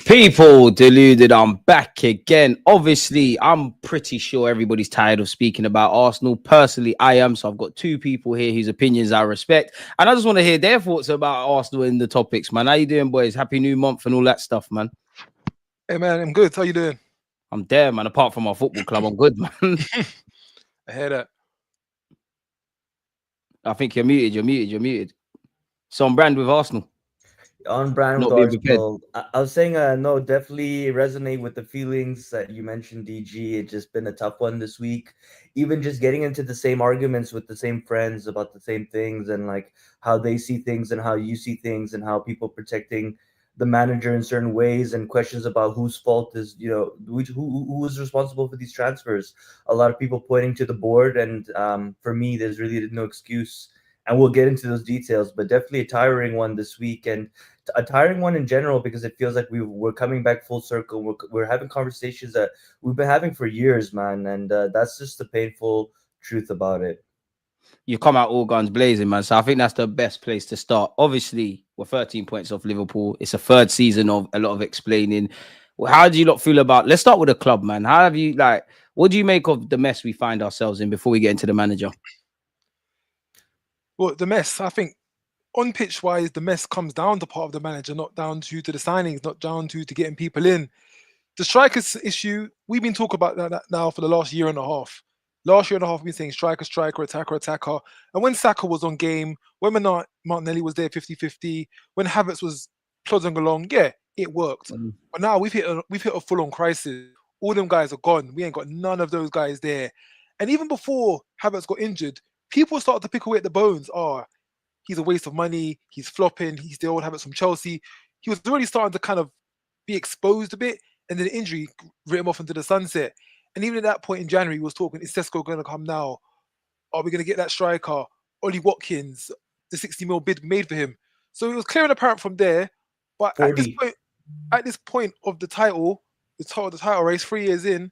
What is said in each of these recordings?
People, Deluded, I'm back again. Obviously, I'm pretty sure everybody's tired of speaking about Arsenal. Personally, I am. So I've got two people here whose opinions I respect. And I just want to hear their thoughts about Arsenal in the topics, man. How you doing, boys? Happy new month and all that stuff, man. Hey, man, I'm good. How you doing? I'm there, man. Apart from my football club, I'm good, man. I hear that. I think you're muted. So I'm brand with Arsenal. On brand Not with being prepared. Arsenal. I was saying, no, definitely resonate with the feelings that you mentioned, DG. It's just been a tough one this week. Even just getting into the same arguments with the same friends about the same things and like how they see things and how you see things and how people protecting the manager in certain ways and questions about whose fault is, who is responsible for these transfers. A lot of people pointing to the board, and for me, there's really no excuse. And we'll get into those details, but definitely a tiring one this week, and a tiring one in general, because it feels like we're coming back full circle. We're having conversations that we've been having for years, man, and that's just the painful truth about it. You come out all guns blazing, man. So I think that's the best place to start. Obviously, we're 13 points off Liverpool. It's a third season of a lot of explaining. How do you lot feel about? Let's start with the club, man. How have you what do you make of the mess we find ourselves in before we get into the manager? Well, the mess, I think, on pitch wise, the mess comes down to part of the manager, not down to the signings, not down to getting people in. The strikers issue, we've been talking about that now for the last year and a half. Last year and a half, we've been saying striker, attacker. And when Saka was on game, when Martinelli was there 50-50, when Havertz was plodding along, yeah, it worked. But now we've hit a full-on crisis. All them guys are gone. We ain't got none of those guys there. And even before Havertz got injured, people started to pick away at the bones. He's a waste of money. He's flopping. He's the old Havertz from Chelsea. He was already starting to kind of be exposed a bit, and then the injury writ him off into the sunset. And even at that point in January, he was talking, is Sesko going to come now? Are we going to get that striker? Ollie Watkins, the 60 mil bid made for him. So it was clear and apparent from there. But at this point of the title race, 3 years in,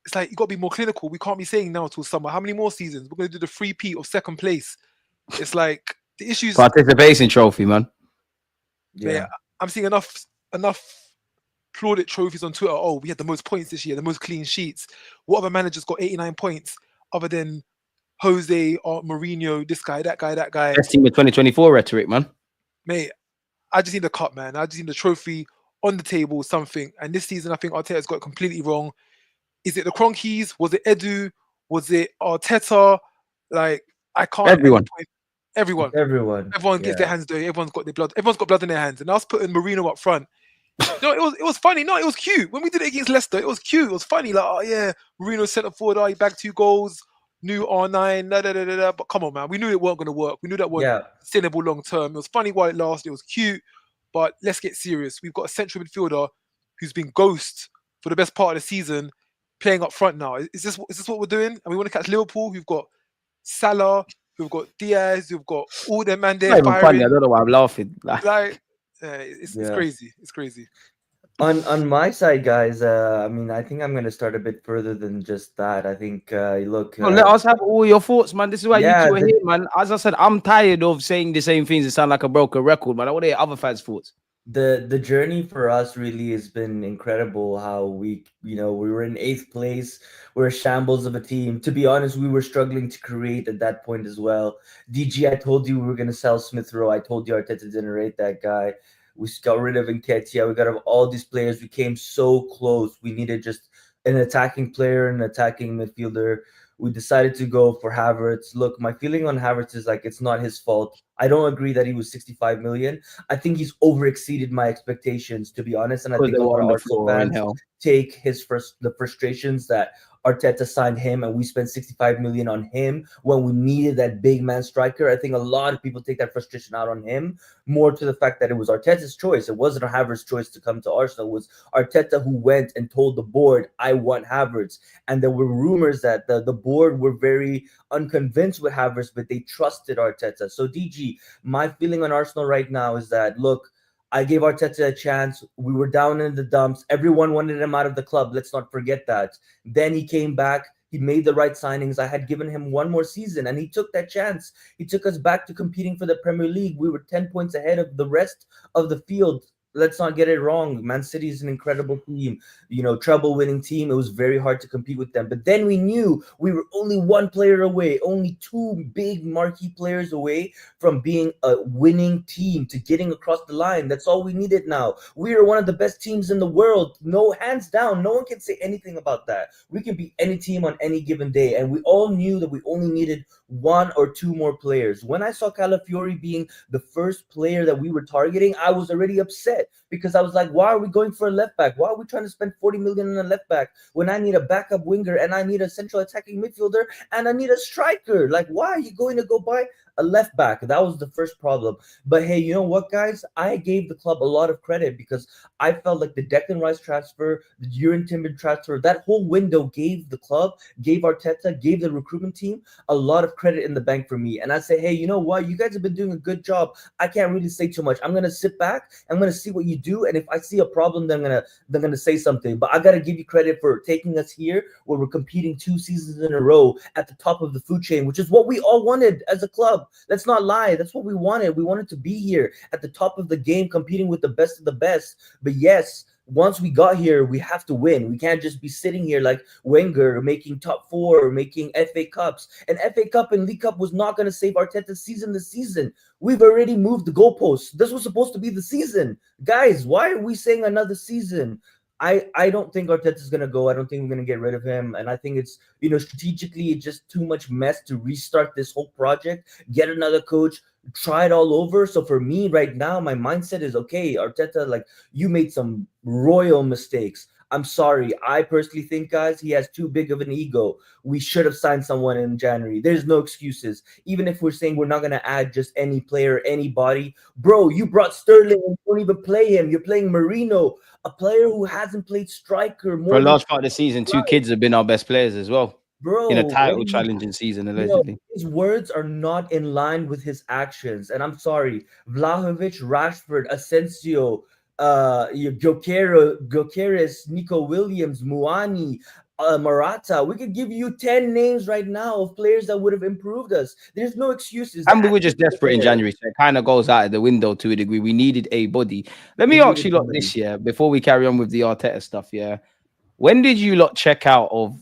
it's like, you got to be more clinical. We can't be saying now till summer. How many more seasons? We're going to do the 3P of second place. It's like the issues. Participation trophy, man. Yeah, I'm seeing enough plaudit trophies on Twitter. Oh, we had the most points this year, the most clean sheets. What other managers got 89 points other than Jose or Mourinho, this guy, that guy? Best team of 2024 rhetoric, man. Mate, I just need the cup, man. I just need the trophy on the table, something. And this season, I think Arteta's got it completely wrong. Is it the Cronkies? Was it Edu? Was it Arteta? Like, I can't. Everyone gets their hands dirty. Everyone's got blood in their hands. And I was putting Mourinho up front. It was funny. No, it was cute. When we did it against Leicester, it was cute. It was funny. Like, oh yeah, Mourinho centre forward. He bagged 2 goals. New R9. But come on, man. We knew it weren't going to work. We knew that wasn't sustainable long term. It was funny while it lasted. It was cute. But let's get serious. We've got a central midfielder who's been ghost for the best part of the season, playing up front now. Is this what we're doing? And we want to catch Liverpool, who've got Salah, who've got Diaz, who've got all their man there. Funny. I don't know why I'm laughing. It's crazy. It's crazy. On my side, guys, I mean, I think I'm going to start a bit further than just that. I think, look... let us have all your thoughts, man. This is why you two are here, man. As I said, I'm tired of saying the same things that sound like a broken record, man. I want to hear other fans' thoughts. The journey for us really has been incredible. How we were in 8th place. We're a shambles of a team. To be honest, we were struggling to create at that point as well. DG, I told you we were going to sell Smith Rowe. I told you Arteta didn't rate that guy. We got rid of Nketiah. We got rid of all these players. We came so close. We needed just an attacking player, an attacking midfielder. We decided to go for Havertz. Look, my feeling on Havertz is like it's not his fault. I don't agree that he was 65 million. I think he's over exceeded my expectations, to be honest. And I Because think they a lot were of on the Arsenal floor in fans hell. take the frustrations that Arteta signed him and we spent 65 million on him when we needed that big man striker. I think a lot of people take that frustration out on him, more to the fact that it was Arteta's choice. It wasn't Havertz's choice to come to Arsenal. It was Arteta who went and told the board, I want Havertz. And there were rumors that the board were very unconvinced with Havertz, but they trusted Arteta. So DG, my feeling on Arsenal right now is that, look, I gave Arteta a chance. We were down in the dumps. Everyone wanted him out of the club. Let's not forget that. Then he came back. He made the right signings. I had given him one more season, and he took that chance. He took us back to competing for the Premier League. We were 10 points ahead of the rest of the field. Let's not get it wrong. Man City is an incredible team, treble winning team. It was very hard to compete with them. But then we knew we were only one player away, only two big marquee players away from being a winning team, to getting across the line. That's all we needed now. We are one of the best teams in the world. No, hands down. No one can say anything about that. We can beat any team on any given day. And we all knew that we only needed one or two more players. When I saw Calafiori being the first player that we were targeting, I was already upset, because I was like, why are we going for a left back? Why are we trying to spend 40 million on a left back when I need a backup winger and I need a central attacking midfielder and I need a striker? Like, why are you going to go buy a left back? That was the first problem. But hey, you know what, guys? I gave the club a lot of credit, because I felt like the Declan Rice transfer, the Jurgen Timber transfer, that whole window gave the club, gave Arteta, gave the recruitment team a lot of credit in the bank for me. And I say, hey, you know what? You guys have been doing a good job. I can't really say too much. I'm gonna sit back. I'm gonna see what you do, and if I see a problem, then I'm gonna say something. But I gotta give you credit for taking us here, where we're competing 2 seasons in a row at the top of the food chain, which is what we all wanted as a club. Let's not lie. That's what we wanted. We wanted to be here at the top of the game, competing with the best of the best. But yes, once we got here, we have to win. We can't just be sitting here like Wenger, making top 4, making FA Cups. And FA Cup and League Cup was not going to save Arteta's season this season. We've already moved the goalposts. This was supposed to be the season. Guys, why are we saying another season? I don't think Arteta's going to go. I don't think we're going to get rid of him. And I think it's, strategically, it's just too much mess to restart this whole project, get another coach, try it all over. So for me right now, my mindset is, okay, Arteta, like, you made some royal mistakes. I'm sorry. I personally think, guys, he has too big of an ego. We should have signed someone in January. There's no excuses. Even if we're saying we're not going to add just any player, anybody. Bro, you brought Sterling and don't even play him. You're playing Marino, a player who hasn't played striker For a more than large part of the season, 2 kids have been our best players as well. bro. In a What title do you challenging season, allegedly. his words are not in line with his actions. And I'm sorry, Vlahovic, Rashford, Asensio, Gyökeres, Nico Williams, Muani, Morata. We could give you 10 names right now of players that would have improved us. There's no excuses. And we were just desperate in January, so it kind of goes out of the window to a degree. We needed a body. Let me ask you lot this, before we carry on with the Arteta stuff, when did you lot check out of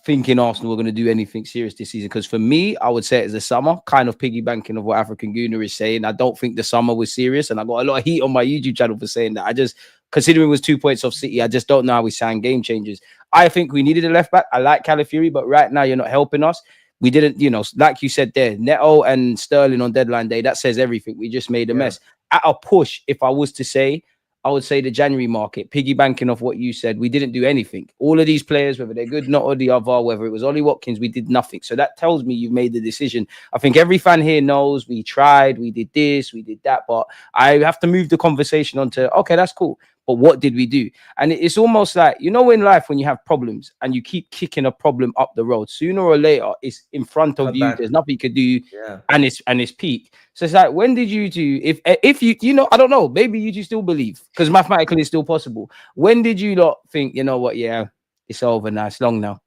thinking Arsenal were going to do anything serious this season? Because for me, I would say it's the summer, kind of piggy banking of what African Gooner is saying. I don't think the summer was serious, and I got a lot of heat on my YouTube channel for saying that. I just, considering it was 2 points off City, I just don't know how we signed game changers. I think we needed a left back. I like Calafiori, but right now you're not helping us. We didn't, like you said there, Neto and Sterling on deadline day, that says everything. We just made a mess. At a push, if I was to say, I would say the January market, piggy banking off what you said, we didn't do anything. All of these players, whether they're good, not or the other, whether it was Ollie Watkins, we did nothing. So that tells me you've made the decision. I think every fan here knows we tried, we did this, we did that, but I have to move the conversation on to, okay, that's cool. But what did we do? And it's almost like, in life, when you have problems and you keep kicking a problem up the road, sooner or later, it's in front of you. There's nothing you could do, and it's peak. So it's like, when did you do? If you, I don't know, maybe you still believe, because mathematically it's still possible. When did you not think, you know what? Yeah, it's over now. It's long now.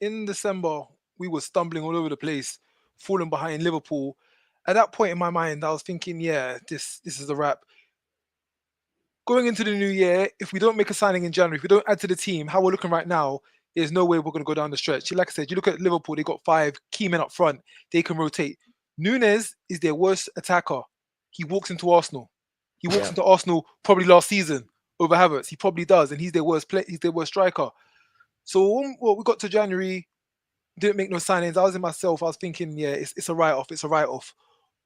In December, we were stumbling all over the place, falling behind Liverpool. At that point in my mind, I was thinking, yeah, this is a wrap. Going into the new year, if we don't make a signing in January, if we don't add to the team, how we're looking right now, there's no way we're going to go down the stretch. Like I said, you look at Liverpool, they got 5 key men up front. They can rotate. Núñez is their worst attacker. He walks into Arsenal. He walks into Arsenal probably last season over Havertz. He probably does, and he's their worst striker. So when we got to January, didn't make no signings. I was in myself. I was thinking, yeah, it's a write-off. It's a write-off.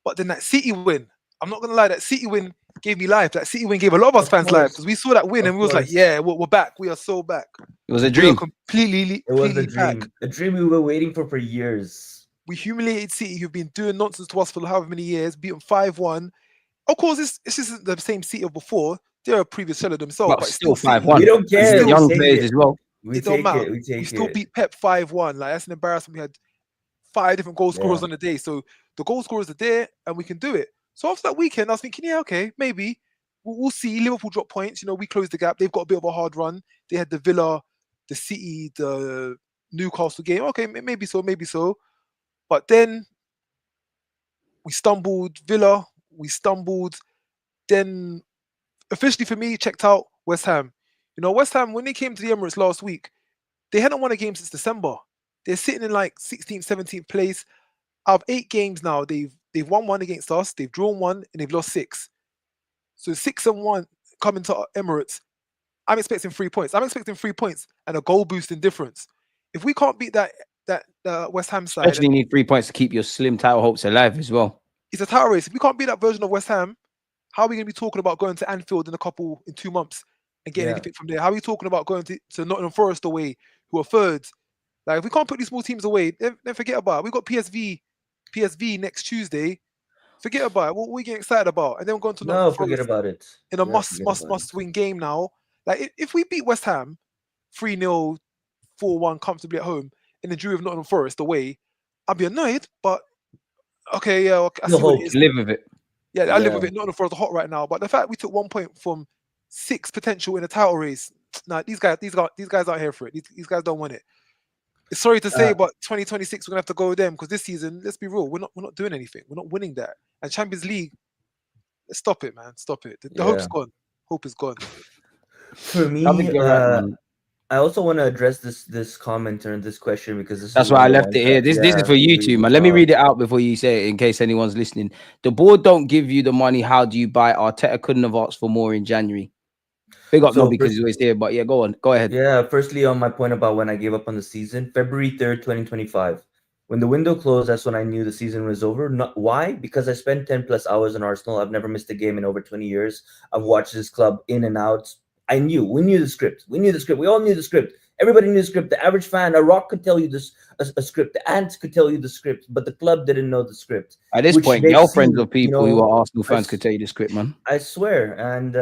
But then that City win, I'm not gonna lie, that City win gave me life. That City win gave a lot of us fans life because we saw that win and we was like, yeah, we're back. We are so back. It was a dream. It was a dream. Back. A dream we were waiting for years. We humiliated City, who've been doing nonsense to us for however many years, beat them 5-1. Of course, this isn't the same City of before. They're a previous seller themselves, but still 5-1. We don't care. Still young players as well. We take it. We still beat Pep 5-1. Like, that's an embarrassment. We had 5 different goal scorers on the day. So the goal scorers are there and we can do it. So after that weekend, I was thinking, yeah, okay, maybe. We'll see. Liverpool drop points. You know, we closed the gap. They've got a bit of a hard run. They had the Villa, the City, the Newcastle game. Okay, maybe so. But then we stumbled. Villa, we stumbled. Then officially for me, checked out West Ham. You know, West Ham, when they came to the Emirates last week, they hadn't won a game since December. They're sitting in like 16th, 17th place. Out of 8 games now, they've won 1 against us, they've drawn 1, and they've lost 6. So 6-1 coming to Emirates. I'm expecting 3 points. I'm expecting 3 points and a goal boosting difference. If we can't beat that West Ham side, especially need 3 points to keep your slim title hopes alive as well. It's a title race. If we can't beat that version of West Ham, how are we going to be talking about going to Anfield in 2 months and getting anything from there? How are we talking about going to Nottingham Forest away, who are third? Like, if we can't put these small teams away, then forget about it. We've got PSV next Tuesday. Forget about it. What are we getting excited about? And then we're going to Nottingham Forest forget about it. In a must win game now. Like, if we beat West Ham 3-0, 4-1 comfortably at home, and then drew with Nottingham Forest away, I'd be annoyed, but okay, yeah, I see what it is. Live with it. Yeah, I live with it. Nottingham Forest are hot right now, but the fact we took 1 point from 6 potential in a title race, nah, these guys aren't here for it. These guys don't want it. It's sorry to say, but 2026 we're gonna have to go with them because this season, let's be real, we're not doing anything. We're not winning that. And Champions League, let's stop it, man. Stop it. The hope's gone. Hope is gone. For me, I also want to address this comment and this question because that's why I left it here. This is for you two, man. Let me read it out before you say it in case anyone's listening. The board don't give you the money. How do you buy? Arteta couldn't have asked for more in January. Big up, no, because he's always here. But yeah, go on. Go ahead. Yeah, firstly, on my point about when I gave up on the season, February 3rd, 2025. When the window closed, that's when I knew the season was over. Why? Because I spent 10+ hours in Arsenal. I've never missed a game in over 20 years. I've watched this club in and out. We knew the script. We all knew the script. Everybody knew the script. The average fan, a rock could tell you this a script. The ants could tell you the script, but the club didn't know the script. At this point, girlfriends of people who are Arsenal fans could tell you the script, man. I swear. And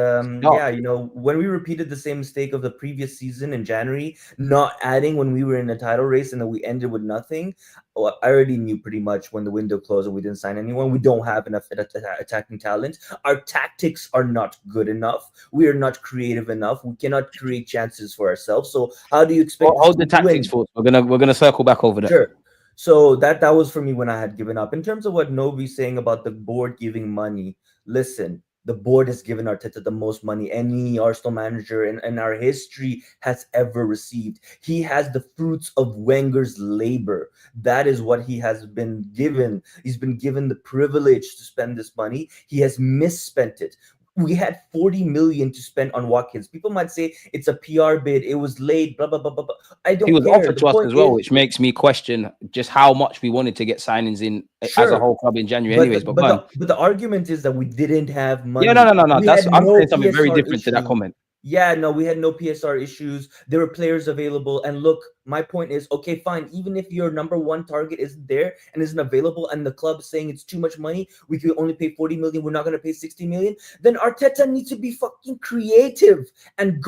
when we repeated the same mistake of the previous season in January, not adding when we were in a title race and then we ended with nothing, I already knew pretty much when the window closed and we didn't sign anyone. We don't have enough attacking talent. Our tactics are not good enough. We are not creative enough. We cannot create chances for ourselves. So how do you expect? Hold the tactics for us. We're gonna circle back over that. Sure. So that was for me when I had given up. In terms of what Novi's saying about the board giving money, listen. The board has given Arteta the most money any Arsenal manager in our history has ever received. He has the fruits of Wenger's labor. That is what he has been given. He's been given the privilege to spend this money. He has misspent it. We had 40 million to spend on Watkins. People might say it's a PR bid. It was late, blah, blah, blah, blah, blah. I don't care. He was offered to us as well, which makes me question just how much we wanted to get signings in as a whole club in January anyways. But the argument is that we didn't have money. Yeah, no. I'm saying something very different to that comment. Yeah, no, we had no PSR issues. There were players available. And look, my point is, okay, fine. Even if your number one target isn't there and isn't available and the club is saying it's too much money, we could only pay 40 million. We're not going to pay 60 million. Then Arteta needs to be fucking creative and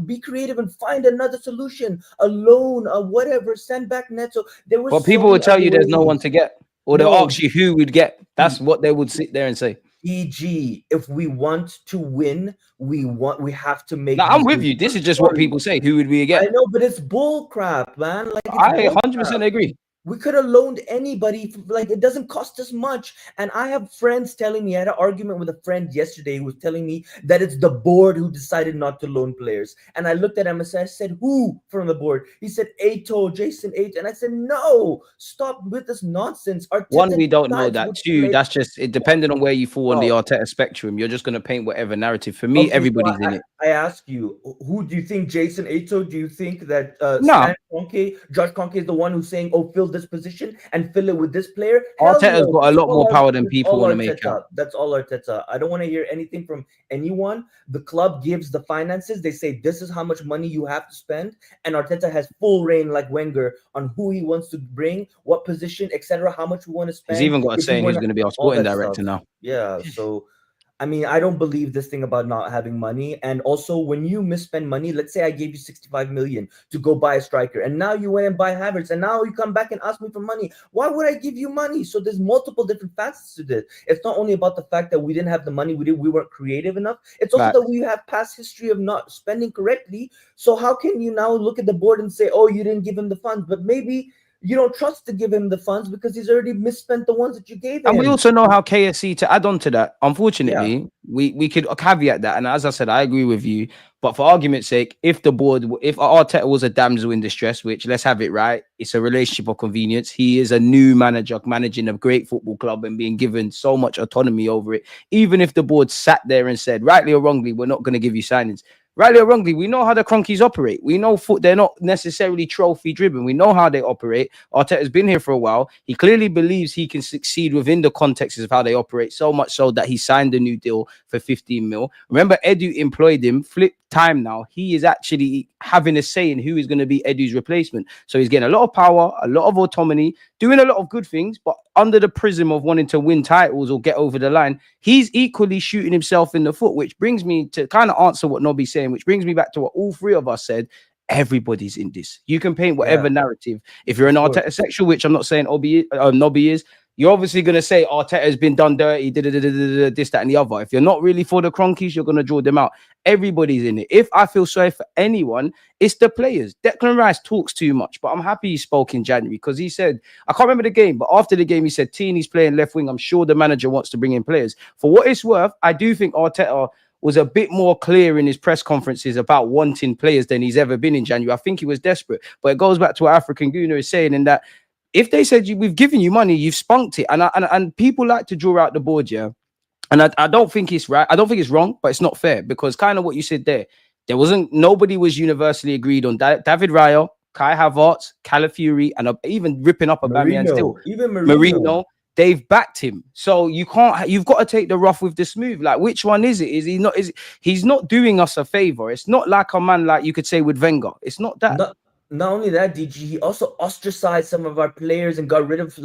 be creative and find another solution, a loan, a whatever, send back Neto. But people will tell you there's no one to get, or they'll ask you who would get. That's what they would sit there and say. E.g., if we want to win, we have to make. No, I'm with you. This is just what people say. Who would we get? I know, but it's bull crap, man. I 100% agree. We could have loaned anybody. Like, it doesn't cost us much. And I have friends telling me, I had an argument with a friend yesterday who was telling me that it's the board who decided not to loan players. And I looked at him and I said, who from the board? He said, Jason Ato. And I said, no, stop with this nonsense. Arteta One, we don't know decides that. which Two, player- that's just it. Depending on where you fall on the Oh. Arteta spectrum, you're just going to paint whatever narrative. For me, Okay, so everybody's in it. I ask you, who do you think? Jason Ato? Do you think that No. Josh Kroenke is the one who's saying, "Oh, fill this position and fill it with this player"? Hell Arteta's no. got a lot more power than It's people all want to make Arteta. out. That's all Arteta. I don't want to hear anything from anyone. The club gives the finances. They say this is how much money you have to spend, and Arteta has full reign, like Wenger, on who he wants to bring, what position, etc. How much we want to spend. He's even got a saying who's going to be our sporting director now. Yeah, so. I mean, I don't believe this thing about not having money. And also, when you misspend money, let's say I gave you 65 million to go buy a striker, and now you went and buy Havertz, and now you come back and ask me for money. Why would I give you money? So there's multiple different facets to this. It's not only about the fact that we didn't have the money, we weren't creative enough. It's also that we have past history of not spending correctly. So how can you now look at the board and say, oh, you didn't give him the funds? But maybe you don't trust to give him the funds because he's already misspent the ones that you gave him. And we also know how KSC, to add on to that, unfortunately, we could caveat that. And as I said, I agree with you. But for argument's sake, if Arteta was a damsel in distress, which, let's have it right, it's a relationship of convenience. He is a new manager managing a great football club and being given so much autonomy over it. Even if the board sat there and said, rightly or wrongly, we're not going to give you signings. Rightly or wrongly, we know how the Cronkies operate. We know they're not necessarily trophy driven. We know how they operate. Arteta's been here for a while. He clearly believes he can succeed within the context of how they operate, so much so that he signed a new deal for 15 mil. Remember, Edu employed him. Flip time now. He is actually having a say in who is going to be Edu's replacement. So he's getting a lot of power, a lot of autonomy, doing a lot of good things, but under the prism of wanting to win titles or get over the line, he's equally shooting himself in the foot, which brings me to kind of answer what Nobby's saying, which brings me back to what all three of us said. Everybody's in this. You can paint whatever narrative. If you're an Arteta sexual, which I'm not saying Nobby is, you're obviously going to say Arteta has been done dirty, this, that, and the other. If you're not really for the Cronkies, you're going to draw them out. Everybody's in it. If I feel sorry for anyone, it's the players. Declan Rice talks too much, but I'm happy he spoke in January because he said, I can't remember the game, but after the game, he said, Tini's playing left wing. I'm sure the manager wants to bring in players. For what it's worth, I do think Arteta was a bit more clear in his press conferences about wanting players than he's ever been in January. I think he was desperate, but it goes back to what African Gooner is saying in that if they said we've given you money, you've spunked it. And people like to draw out the board, yeah. And I don't think it's right. I don't think it's wrong, but it's not fair because kind of what you said there, nobody was universally agreed on David Raya, Kai Havertz, Calafiori, and even ripping up a Aubameyang still. Even Marino. They've backed him. So you've got to take the rough with the smooth. Like, which one is it? He's not doing us a favor. It's not like a man like you could say with Wenger. It's not that. Not only that, DG, he also ostracized some of our players and got rid of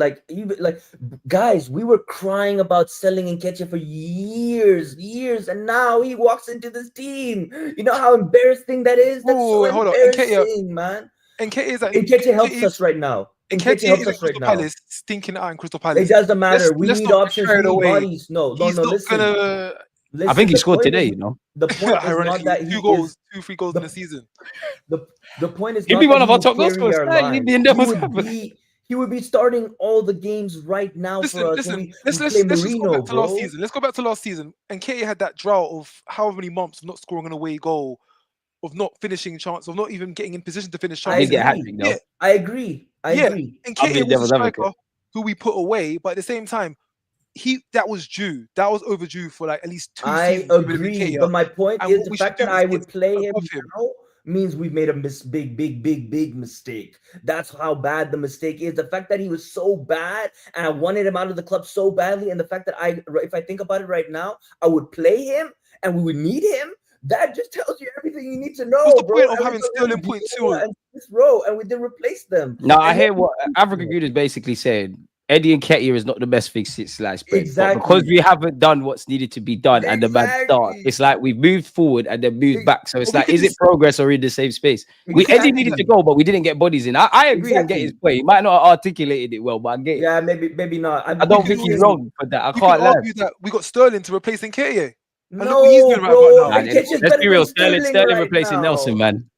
guys. We were crying about selling Nketiah for years, and now he walks into this team. You know how embarrassing that is. That's embarrassing, man. Nketiah helps us right now. Nketiah helps us right now. Palace, stinking out in Crystal Palace. It doesn't matter. We need options. We need bodies. No. Listen, I think he scored today, you know. The point is not that he 2-3 goals in the season. The point is he'd be one of our top goal scorers. He would be starting all the games right now for us. Let's go back to last season. Let's go back to last season. And Nketiah had that drought of however many months of not scoring an away goal, of not finishing chance, of not even getting in position to finish chances. I agree. And Nketiah was a striker who we put away, but at the same time, that was due. That was overdue for like at least 2 seasons. I agree, but my point is the fact that I would play him now means we've made a big mistake. That's how bad the mistake is. The fact that he was so bad and I wanted him out of the club so badly, and the fact that if I think about it right now, I would play him and we would need him. That just tells you everything you need to know. What's the point of having Sterling 0.2 and this row, and we didn't replace them? No, I hear what African Good is basically saying. Eddie Nketiah is not the best fix since sliced bread. Exactly. But because we haven't done what's needed to be done and the bad start, it's like we've moved forward and then moved back. So it's like, is it progress or in the same space? Eddie needed to go, but we didn't get bodies in. I agree and get his point. He might not have articulated it well, but I get it. Yeah, maybe not. I don't think he's wrong for that. I can't argue that we got Sterling to replace Nketiah. No, bro. Let's be real. Sterling replacing Nelson, man.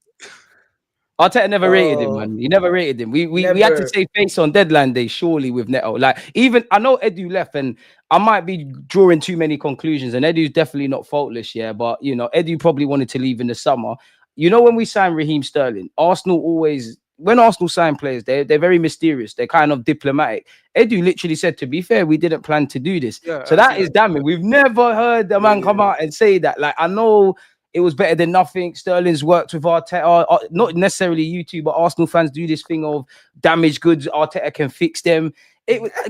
Arteta never rated him, Oh, man. He never rated him. We had to never. say face on deadline day, surely, with Neto. Like, even I know Edu left, and I might be drawing too many conclusions, and Edu's definitely not faultless, yeah. But you know, Edu probably wanted to leave in the summer. You know, when we signed Raheem Sterling, Arsenal always, when Arsenal sign players, they're very mysterious. They're kind of diplomatic. Edu literally said, to be fair, we didn't plan to do this. Yeah, So I that see is that. damning. We've never heard the man come out and say that. Like, I know it was better than nothing. Sterling's worked with Arteta. Not necessarily you two, but Arsenal fans do this thing of damaged goods. Arteta can fix them.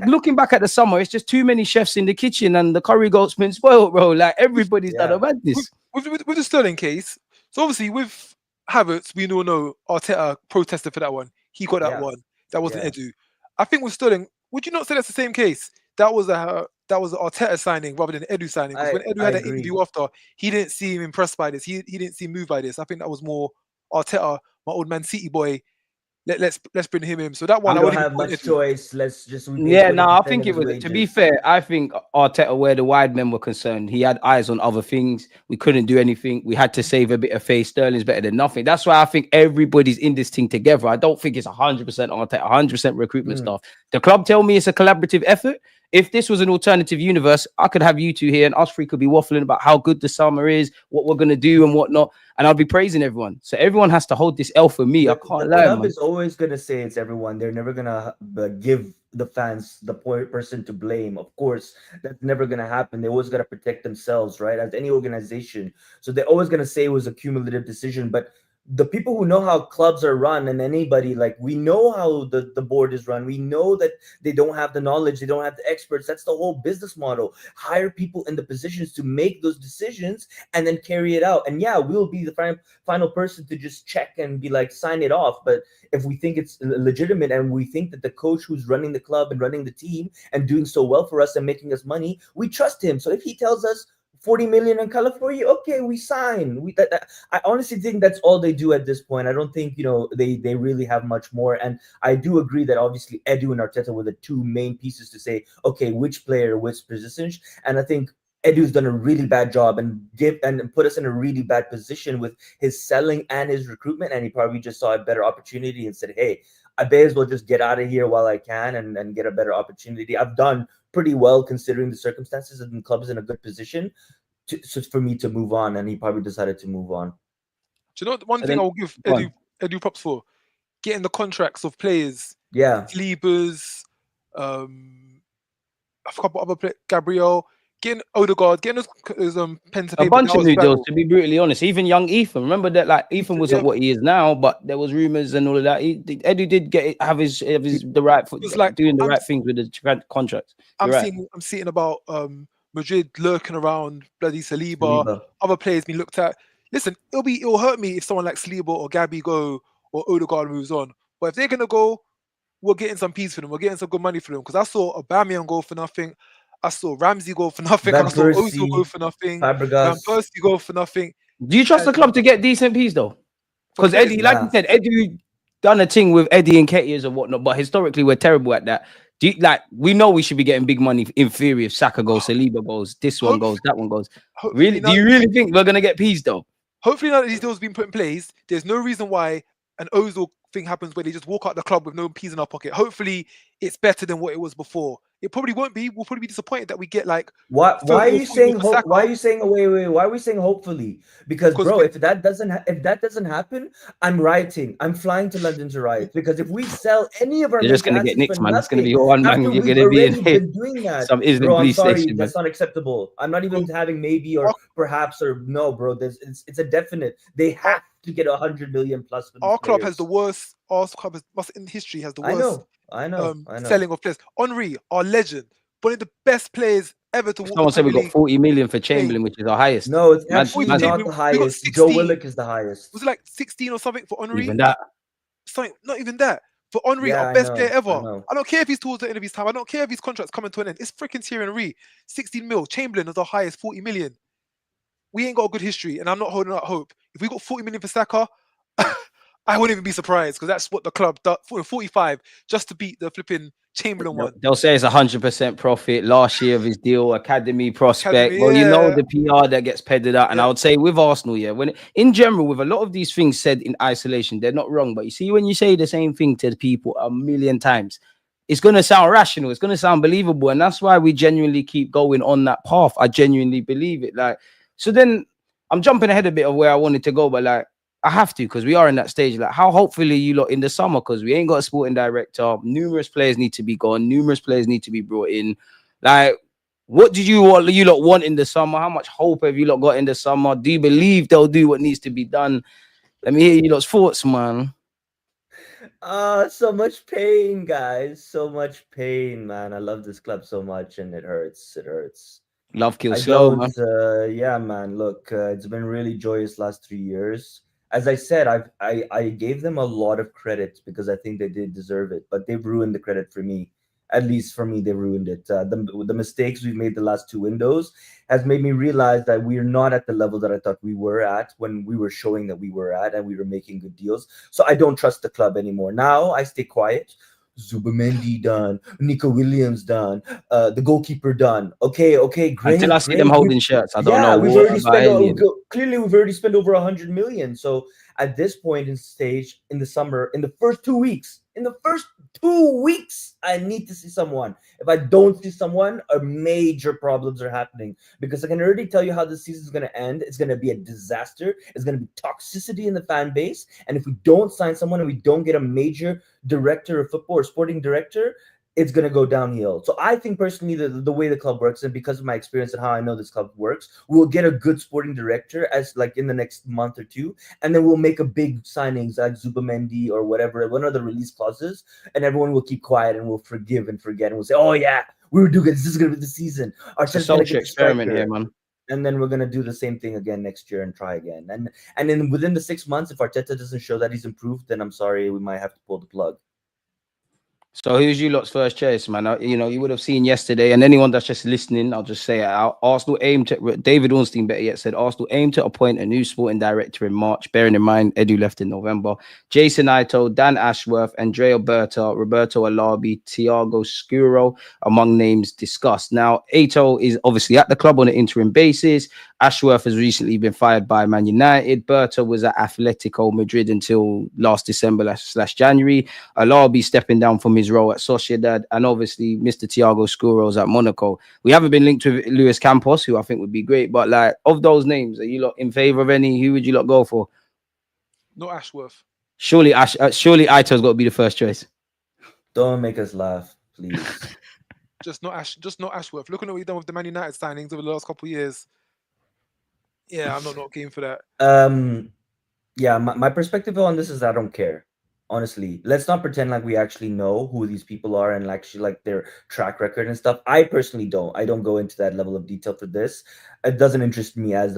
Looking back at the summer, it's just too many chefs in the kitchen, and the curry goat's been spoiled, bro. Like, everybody's done a madness. With the Sterling case, so obviously with Havertz, we all know Arteta protested for that one. He got that one. That wasn't Edu. I think with Sterling, would you not say that's the same case? That was a Arteta signing rather than Edu signing. Because when Edu had that interview after, he didn't seem impressed by this. He didn't seem moved by this. I think that was more Arteta, my old Man City boy. Let's bring him in. So that one, I I don't wouldn't have much Edu. choice. Let's just I think it was. To be fair, I think Arteta, where the wide men were concerned, he had eyes on other things. We couldn't do anything. We had to save a bit of face. Sterling's better than nothing. That's why I think everybody's in this thing together. I don't think it's 100% Arteta, 100% recruitment stuff. The club tell me it's a collaborative effort. If this was an alternative universe, I could have you two here and us three could be waffling about how good the summer is, what we're going to do and whatnot. And I'll be praising everyone. So everyone has to hold this L for me. I can't lie, the club man. is always going to say it's everyone. They're never going to give the fans the person to blame. Of course, that's never going to happen. They always got to protect themselves, right? As any organization. So they're always going to say it was a cumulative decision. But the people who know how clubs are run, and anybody, like, we know how the board is run. We know that they don't have the knowledge. They don't have the experts. That's the whole business model. Hire people in the positions to make those decisions and then carry it out. And yeah, we'll be the final person to just check and be like, sign it off. But if we think it's legitimate and we think that the coach who's running the club and running the team and doing so well for us and making us money, we trust him. So if he tells us 40 million in California, okay, we sign. I honestly think that's all they do at this point. I don't think, they really have much more. And I do agree that obviously Edu and Arteta were the two main pieces to say, okay, which player, which positions. And I think Edu's done a really bad job and put us in a really bad position with his selling and his recruitment. And he probably just saw a better opportunity and said, hey, I may as well just get out of here while I can and get a better opportunity. I've done pretty well considering the circumstances, and the club is in a good position for me to move on, and he probably decided to move on. Do you know one thing I'll give Edu props for? Getting the contracts of players. Yeah. Liebers, I forgot what other player, Gabriel, getting Odegaard, getting those pen to paper. A bunch of new deals, to be brutally honest. Even young Ethan. Remember that, like, Ethan wasn't what he is now, but there was rumors and all of that. Edu did have his the right foot, like doing the right things with the contracts. I'm seeing about Madrid lurking around bloody Saliba. Other players being looked at. Listen, it'll hurt me if someone like Saliba or Gabby go or Odegaard moves on. But if they're gonna go, we're getting some peas for them. We're getting some good money for them. Because I saw Aubameyang go for nothing. I saw Ramsey go for nothing. I saw Ozil go for nothing. Van Persie go for nothing. Do you trust the club to get decent peas though? Because Eddie, like you said, Eddie done a thing with Eddie and Ketias and whatnot, but historically we're terrible at that. We know we should be getting big money in theory if Saka goes, Saliba goes, this one goes, that one goes. Really? Do you really think we're gonna get peas though? Hopefully, now that these deals have been put in place, there's no reason why an Ozil thing happens where they just walk out the club with no peas in our pocket. Hopefully, it's better than what it was before. It probably won't be. We'll probably be disappointed that we get like. Why are you saying? Why are you saying? Wait. Why are we saying hopefully? Because bro, if that doesn't happen, I'm rioting. I'm flying to London to riot. Because if we sell any of our, you're just gonna get nicked, man. It's gonna be one man. You're gonna be in doing that. Some Islam police station. That's not acceptable. I'm not even having maybe or perhaps or no, bro. It's a definite. They have to get 100 million plus. For our club has the worst. Our club in history has the worst. I know. Selling of players. Henry, our legend, one of the best players ever to walk. Someone said we got 40 million for Chamberlain, which is our highest. No, it's actually not the highest. Joe Willock is the highest. Was it like 16 or something for Henry? Even that. Something, not even that. For Henry, our best player ever. I don't care if he's towards the end of his time. I don't care if his contract's coming to an end. It's freaking Thierry Henry. 16 mil. Chamberlain is our highest, 40 million. We ain't got a good history, and I'm not holding out hope. If we got 40 million for Saka, I wouldn't even be surprised because that's what the club does for 45 just to beat the flipping Chamberlain one. They'll say it's 100% profit. Last year of his deal, academy prospect. Academy, Well, you know yeah, the PR that gets peddled out, and I yeah. would say with Arsenal, yeah, when in general, with a lot of these things said in isolation, they're not wrong. But you see, when you say the same thing to people a million times, it's gonna sound rational. It's gonna sound believable, and that's why we genuinely keep going on that path. I genuinely believe it. Like, so then I'm jumping ahead a bit of where I wanted to go, but like. I have to because we are in that stage. Like, how hopefully you lot in the summer because we ain't got a sporting director. Numerous players need to be gone. Numerous players need to be brought in. Like, what did you lot want in the summer? How much hope have you lot got in the summer? Do you believe they'll do what needs to be done? Let me hear you lot's thoughts, man. So much pain, guys. So much pain, man. I love this club so much, and it hurts. It hurts. Love kills I slow, don't. man. Yeah, man. Look, it's been really joyous last 3 years. As I said, I gave them a lot of credit because I think they did deserve it, but they've ruined the credit for me. At least for me, they ruined it. The mistakes we've made the last two windows has made me realize that we're not at the level that I thought we were at when we were showing that we were at and we were making good deals. So I don't trust the club anymore. Now I stay quiet. Zubamendi done, Nico Williams done, the goalkeeper done. Okay, Until great, I see them great. holding shirts, I don't know Yeah, we've what already about spent. alien. Clearly, we've already spent over 100 million. So at this point in stage in the summer, in the first 2 weeks, I need to see someone. If I don't see someone, major problems are happening because I can already tell you how the season is going to end. It's going to be a disaster. It's going to be toxicity in the fan base. And if we don't sign someone and we don't get a major director of football or sporting director, it's going to go downhill. So I think personally the way the club works, and because of my experience and how I know this club works, we'll get a good sporting director as like in the next month or two, and then we'll make a big signings like Zubamendi or whatever, one of the release clauses, and everyone will keep quiet and we'll forgive and forget and we'll say, oh yeah, we were doing good. This is going to be the season. It's a Arteta's going to social get the experiment here, striker. man. And then we're gonna do the same thing again next year and try again. And then within the 6 months, if Arteta doesn't show that he's improved, then I'm sorry, we might have to pull the plug. So who's you lot's first choice, man? You know, you would have seen yesterday, and anyone that's just listening, I'll just say it out. Arsenal aim to David Ornstein, better yet, said Arsenal aim to appoint a new sporting director in March. Bearing in mind, Edu left in November. Jason Ito, Dan Ashworth, Andrea Berta, Roberto Alabi, Thiago Scuro, among names discussed. Now, Ito is obviously at the club on an interim basis. Ashworth has recently been fired by Man United. Berta was at Atletico Madrid until last December / January. Alabi stepping down from his role at Sociedad, and obviously Mr. Thiago Scuro's at Monaco. We haven't been linked with Luis Campos, who I think would be great, but like of those names, are you lot in favor of any? Who would you lot go for? Not Ashworth. Surely Ito's got to be the first choice. Don't make us laugh, please. Just not Ashworth. Looking at what you've done with the Man United signings over the last couple of years. Yeah, I'm not keen for that. Yeah, my perspective on this is I don't care. Honestly, let's not pretend like we actually know who these people are and actually like their track record and stuff. I personally don't. I don't go into that level of detail for this. It doesn't interest me as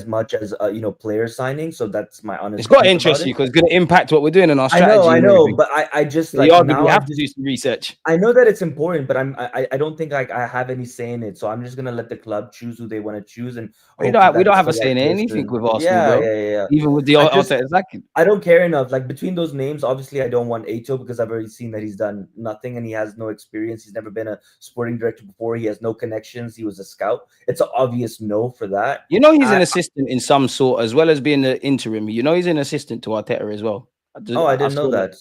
much as player signing. So that's my honest. It's got to truth about interest you it. because it's going to impact what we're doing in our strategy. I and know, everything. but I just So like you arguably now have to do some research. I know that it's important, but I don't think like I have any say in it. So I'm just gonna let the club choose who they want to choose and We hope don't that it's have the a say right in anything person. with Arsenal, Yeah, bro. yeah, yeah, yeah. Even with the I just exactly. I don't care enough. Like between those names, obviously I don't want Ato because I've already seen that he's done nothing and he has no experience. He's never been a sporting director before. He has no connections. He was a scout. It's an obvious no for that. You know he's an assistant in some sort as well as being the interim. You know he's an assistant to Arteta as well. I I didn't know saw that. that.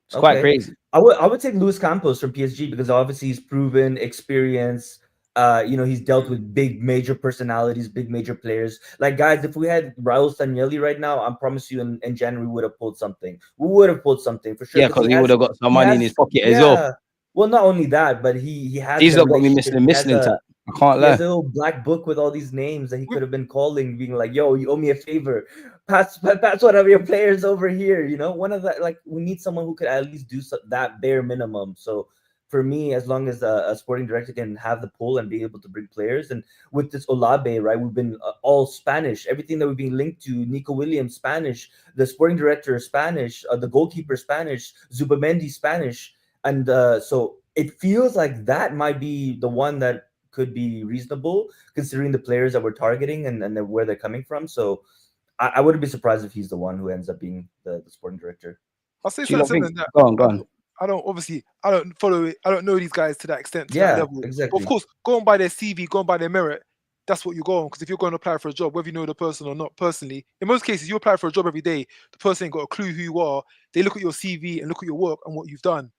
It's quite Okay. crazy. I would take Luis Campos from PSG because obviously he's proven experience. He's dealt with big major personalities, big major players. Like guys, if we had Raul Sanelli right now, I promise you in January we would have pulled something. We would have pulled something for sure Yeah, because because he would have got some money in his pocket as well. yeah. Well, not only that, but he has He's the not got me relationship. missing missing tap. I can't He has lie. a little black book with all these names that he We, could have been calling, being like, "Yo, you owe me a favor. Pass one of your players over here." One of that. Like, we need someone who could at least do that bare minimum. So, for me, as long as a sporting director can have the pull and be able to bring players, and with this Olabe, right, we've been all Spanish. Everything that we've been linked to, Nico Williams, Spanish. The sporting director is Spanish. The goalkeeper, Spanish. Zubamendi, Spanish. And so it feels like that might be the one that could be reasonable considering the players that we're targeting and where they're coming from. So I wouldn't be surprised if he's the one who ends up being the sporting director. I'll say Do you not something think? that Go on. I don't obviously I don't follow it. I don't know these guys to that extent, to that Yeah, level. But exactly. of course, go on by their CV, go on by their merit. That's what you go on. Because if you're going to apply for a job, whether you know the person or not personally, in most cases, you apply for a job every day. The person ain't got a clue who you are. They look at your CV and look at your work and what you've done.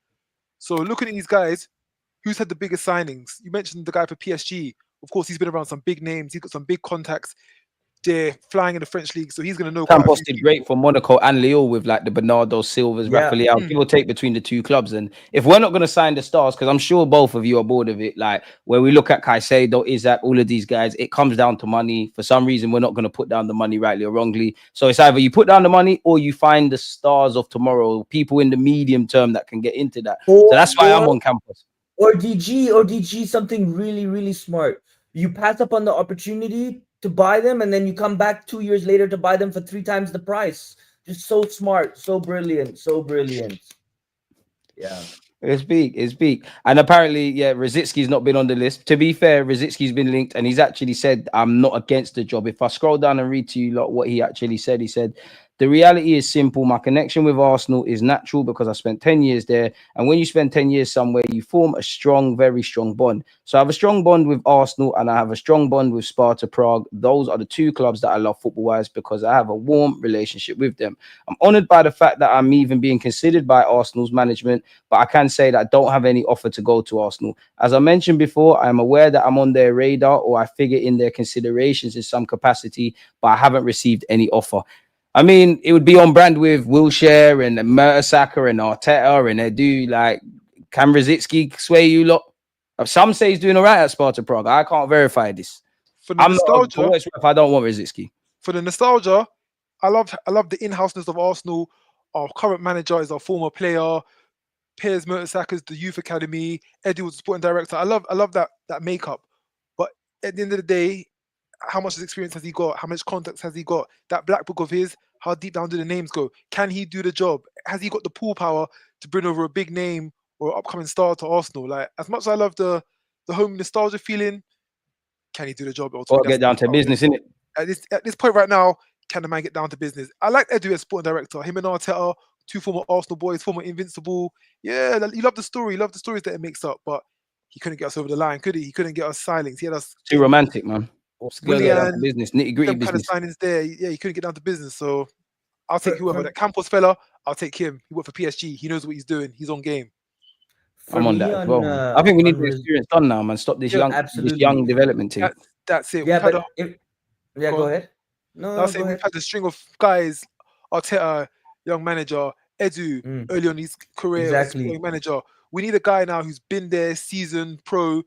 So looking at these guys, who's had the biggest signings? You mentioned the guy for PSG. Of course, he's been around some big names. He's got some big contacts. They're flying in the French league, so he's going to know quite a Campos few did people. great for Monaco and Lille with like the Bernardo Silvas, Yeah. Rafael, give or take between the two clubs. And if we're not going to sign the stars, because I'm sure both of you are bored of it, like where we look at Caicedo, Isaac, all of these guys, it comes down to money. For some reason, we're not going to put down the money rightly or wrongly. So it's either you put down the money or you find the stars of tomorrow, people in the medium term that can get into that. So that's why I'm on Campos. Or DG, something really, really smart. You pass up on the opportunity to buy them, and then you come back 2 years later to buy them for 3 times the price. Just so smart, so brilliant, so brilliant. Yeah. It's big. And apparently, yeah, Rosicki's not been on the list. To be fair, Rosicki's been linked and he's actually said, I'm not against the job. If I scroll down and read to you like, what he actually said, he said, the reality is simple. My connection with Arsenal is natural because I spent 10 years there. And when you spend 10 years somewhere, you form a strong, very strong bond. So I have a strong bond with Arsenal and I have a strong bond with Sparta Prague. Those are the two clubs that I love football-wise because I have a warm relationship with them. I'm honoured by the fact that I'm even being considered by Arsenal's management, but I can say that I don't have any offer to go to Arsenal. As I mentioned before, I am aware that I'm on their radar or I figure in their considerations in some capacity, but I haven't received any offer. I mean, it would be on brand with Wilshere and Mertesacker and Arteta, and they do like can Rosicki sway you lot? Some say he's doing all right at Sparta Prague. I can't verify this. For the I'm not for nostalgia, what it's worth, I don't want Rosicki. for the nostalgia, I love the in-houseness of Arsenal. Our current manager is our former player. Piers Mertesacker's the youth academy. Eddie was the sporting director. I love that makeup. But at the end of the day, how much experience has he got? How much contacts has he got? That black book of his, how deep down do the names go? Can he do the job? Has he got the pull power to bring over a big name or upcoming star to Arsenal? Like, as much as I love the home nostalgia feeling, can he do the job? Or get down to business, innit? At this point right now, can the man get down to business? I like Edu as sporting director. Him and Arteta, two former Arsenal boys, former Invincible. Yeah, you love the story. You love the stories that it makes up, but he couldn't get us over the line, could he? He couldn't get us signings. He had us Too romantic, man. Get down to business, nitty gritty them kind of business. signings there. Yeah, he couldn't get down to business. So I'll take whoever. That Campos fella, I'll take him. He worked for PSG. He knows what he's doing. He's on game. I'm on that as well. I think we need the experience done now, man. Stop this young development team. That's it. Yeah, go ahead. No, we've had a string of guys, Arteta, young manager, Edu, early on his career as a manager. We need a guy now who's been there, seasoned, pro,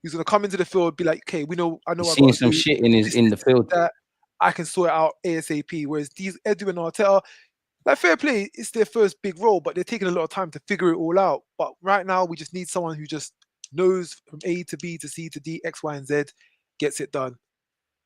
who's gonna come into the field, be like, okay, I know seeing some shit in the field that I can sort it out ASAP. Whereas these Edu and Arteta, like fair play, it's their first big role, but they're taking a lot of time to figure it all out. But right now, we just need someone who just knows from A to B to C to D, X, Y, and Z, gets it done.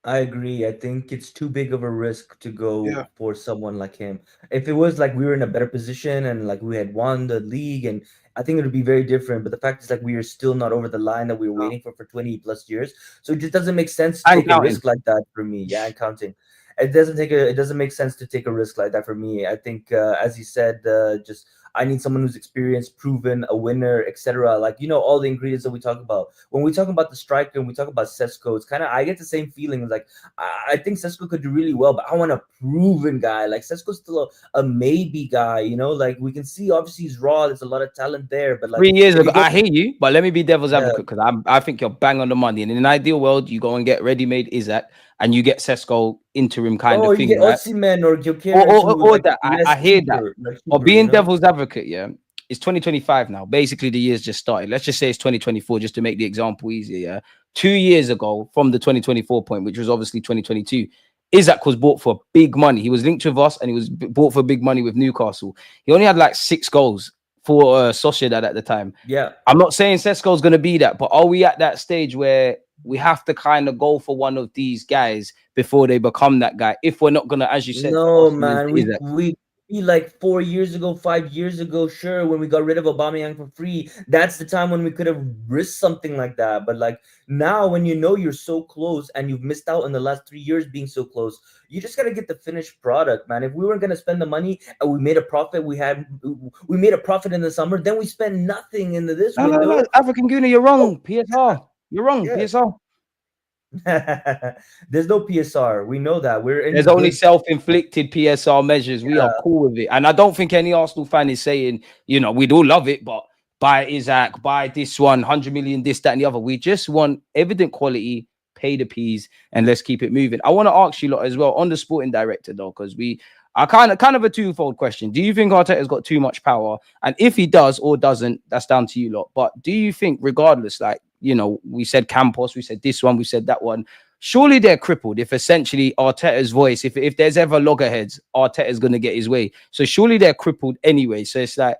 I agree. I think it's too big of a risk to go for someone like him. If it was like we were in a better position and like we had won the league, and I think it would be very different. But the fact is, like, we are still not over the line that we were waiting for 20 plus years. So it just doesn't make sense to take a risk like that for me. Yeah, I'm counting. It doesn't make sense to take a risk like that for me. I think, as you said, just I need someone who's experienced, proven, a winner, etc. Like, all the ingredients that we talk about. When we talk about the striker and we talk about Sesko, it's kind of, I get the same feeling. Like, I think Sesko could do really well, but I want a proven guy. Like, Sesko's still a maybe guy, Like, we can see, obviously, he's raw. There's a lot of talent there. But like 3 years ago, I hear you, but let me be devil's advocate because I think you're bang on the money. And in an ideal world, you go and get ready-made Isaac and you get Sesko interim kind of thing, you get right? Osimhen or that. I hear that. But being devil's advocate, it's 2025 now. Basically, the year's just started. Let's just say it's 2024, just to make the example easier. Yeah, 2 years ago from the 2024 point, which was obviously 2022, Isaac was bought for big money. He was linked with us, and he was bought for big money with Newcastle. He only had like 6 goals for Sociedad at the time. Yeah, I'm not saying Sesko's going to be that, but are we at that stage where we have to kind of go for one of these guys before they become that guy? If we're not going to, as you said, no, man, we like 4 years ago, 5 years ago, sure, when we got rid of Aubameyang for free, that's the time when we could have risked something like that. But like now, when you know you're so close and you've missed out in the last 3 years being so close, you just gotta get the finished product, man. If we weren't gonna spend the money and we made a profit, we made a profit in the summer, then we spent nothing in this window. No, African Gooner, you're wrong. PSR, you're wrong. Yeah. PSR. There's no PSR. We know that. There's only self-inflicted PSR measures. We are cool with it. And I don't think any Arsenal fan is saying, you know, we'd all love it, but buy Isaac, buy this one, 100 million, this, that, and the other. We just want evident quality, pay the P's, and let's keep it moving. I want to ask you lot as well on the sporting director, though, because we are kind of a twofold question. Do you think Arteta's got too much power? And if he does or doesn't, that's down to you lot. But do you think, regardless, like, you know, we said Campos, we said this one, we said that one. Surely they're crippled if essentially Arteta's voice, if there's ever loggerheads, Arteta's going to get his way. So surely they're crippled anyway. So it's like,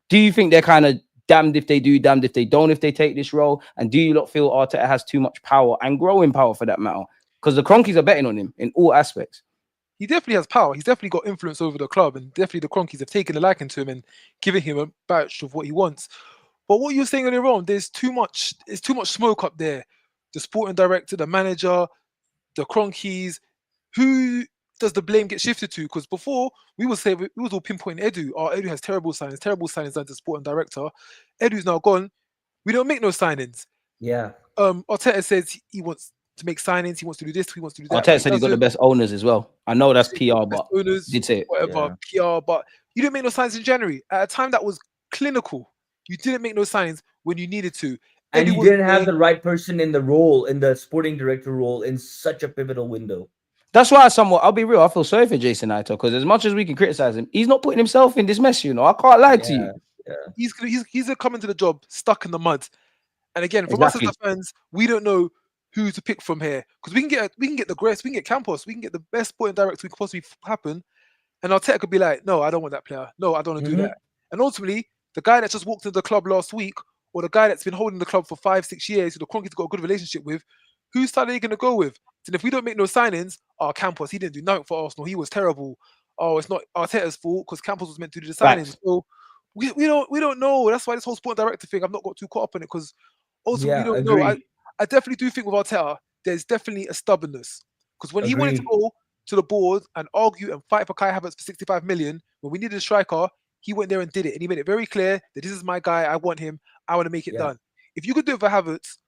do you think they're kind of damned if they do, damned if they don't, if they take this role? And do you not feel Arteta has too much power and growing power for that matter? Because the Cronkies are betting on him in all aspects. He definitely has power. He's definitely got influence over the club, and definitely the Cronkies have taken a liking to him and given him a batch of what he wants. But what you were saying earlier on, there's too much smoke up there. The sporting director, the manager, the Cronkies. Who does the blame get shifted to? Because before we was all pinpointing Edu. Oh, Edu has terrible signings as the sporting director. Edu's now gone. We don't make no signings. Yeah. Arteta says he wants to make signings. He wants to do this. He wants to do that. Arteta said he's got the best owners as well. I know that's PR, but owners, did say it. Whatever, PR. But you didn't make no signings in January at a time that was clinical. You didn't make no signings when you needed to. And you didn't have the right person in the role, in the sporting director role, in such a pivotal window. That's why I'll be real, I feel sorry for Jason Ito, because as much as we can criticize him, he's not putting himself in this mess, you know. I can't lie to you. Yeah. He's coming to the job stuck in the mud. And again, from us as the fans, we don't know who to pick from here. Because we can get the Grace, we can get Campos, we can get the best sporting director we could possibly happen. And Arteta could be like, no, I don't want that player. No, I don't want to do that. And ultimately, the guy that just walked into the club last week, or the guy that's been holding the club for 5-6 years, who the Cronkies got a good relationship with, whose side are you going to go with? And if we don't make no signings, Campos, he didn't do nothing for Arsenal. He was terrible. Oh, it's not Arteta's fault because Campos was meant to do the signings. Right. So we don't know. That's why this whole sporting director thing, I've not got too caught up on it, because also we don't know. I definitely do think with Arteta, there's definitely a stubbornness, because when he wanted to go to the board and argue and fight for Kai Havertz for 65 million, when we needed a striker, he went there and did it, and he made it very clear that this is my guy. I want him. I want to make it done. If you could do it for Havertz,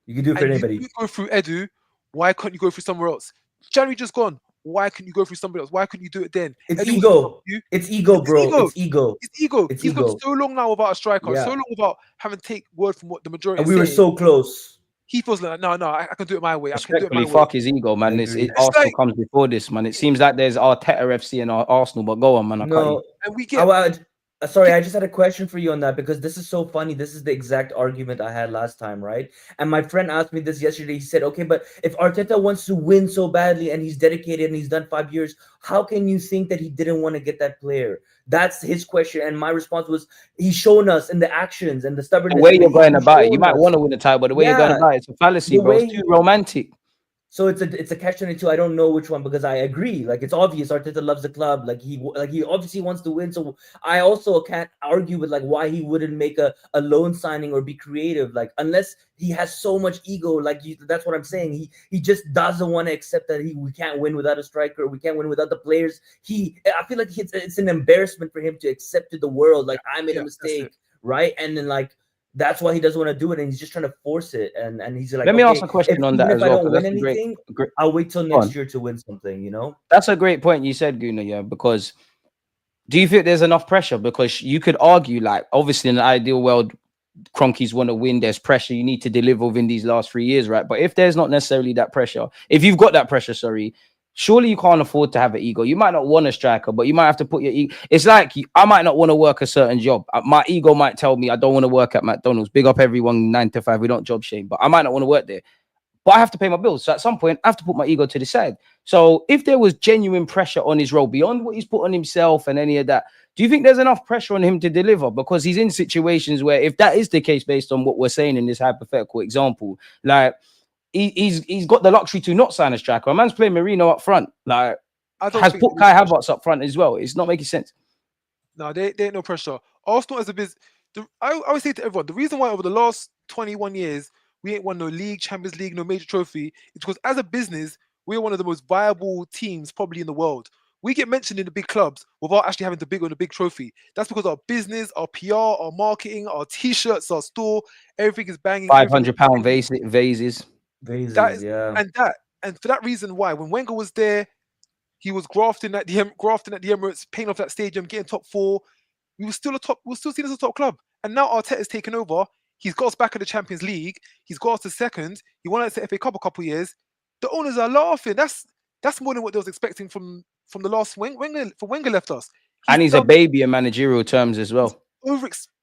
you can do it for anybody. You go through Edu. Why couldn't you go through somewhere else? January just gone. Why couldn't you go through somebody else? Why couldn't you do it then? It's ego. It's ego, bro. It's ego. It's ego. He's gone so long now without a striker. So long without having to take word from what the majority. And we were so close. He feels like, no, I can do it my way. Respectfully, fuck his ego, man. Arsenal like, comes before this, man. It seems like there's Arteta FC and Arsenal, but go on, man. And we get. Sorry, I just had a question for you on that, because this is so funny. This is the exact argument I had last time, right? And my friend asked me this yesterday. He said, okay, but if Arteta wants to win so badly and he's dedicated and he's done 5 years, how can you think that he didn't want to get that player? That's his question. And my response was, he's shown us in the actions and the stubbornness. The way you're going about it, you might want to win the title, but the way you're going about it, it's a fallacy, bro. It's too romantic. So it's a catch-22. I don't know which one, because I agree. Like, it's obvious Arteta loves the club. Like he obviously wants to win. So I also can't argue with like why he wouldn't make a loan signing or be creative. Like, unless he has so much ego, like that's what I'm saying. He just doesn't want to accept that we can't win without a striker. We can't win without the players. I feel like it's an embarrassment for him to accept to the world like I made a mistake, right? And then like. That's why he doesn't want to do it, and he's just trying to force it. And he's like, let me ask a question on that as well. If I don't win anything, I'll wait till next year to win something. You know, that's a great point you said, Gooner. Yeah, because do you think there's enough pressure? Because you could argue, like, obviously in an ideal world, Cronkies want to win. There's pressure. You need to deliver within these last 3 years, right? But if there's not necessarily that pressure, if you've got that pressure, surely you can't afford to have an ego. You might not want a striker, but you might have to put your ego. It's like I might not want to work a certain job. My ego might tell me I don't want to work at McDonald's. Big up everyone, 9 to 5. We don't job shame, but I might not want to work there. But I have to pay my bills. So at some point, I have to put my ego to the side. So if there was genuine pressure on his role beyond what he's put on himself and any of that, do you think there's enough pressure on him to deliver? Because he's in situations where, if that is the case, based on what we're saying in this hypothetical example, like, he's got the luxury to not sign a striker. A man's playing Marino up front. Like, I don't has think put Kai Havertz up front as well. It's not making sense. no, there ain't no pressure. Arsenal as a business, I always say to everyone, the reason why over the last 21 years we ain't won no league, Champions League, no major trophy, is because as a business we're one of the most viable teams probably in the world. We get mentioned in the big clubs without actually having to big on the big trophy. That's because our business, our PR, our marketing, our t-shirts, our store, everything is banging. Everything is £500 vases. that Vases, is, yeah. and for that reason, why when Wenger was there, he was grafting at the Emirates, paying off that stadium, getting top four. We were still seen as a top club. And now Arteta's taken over. He's got us back in the Champions League. He's got us to second. He won us the FA Cup a couple of years. The owners are laughing. That's more than what they was expecting from the last Wenger left us. He's a baby in managerial terms as well.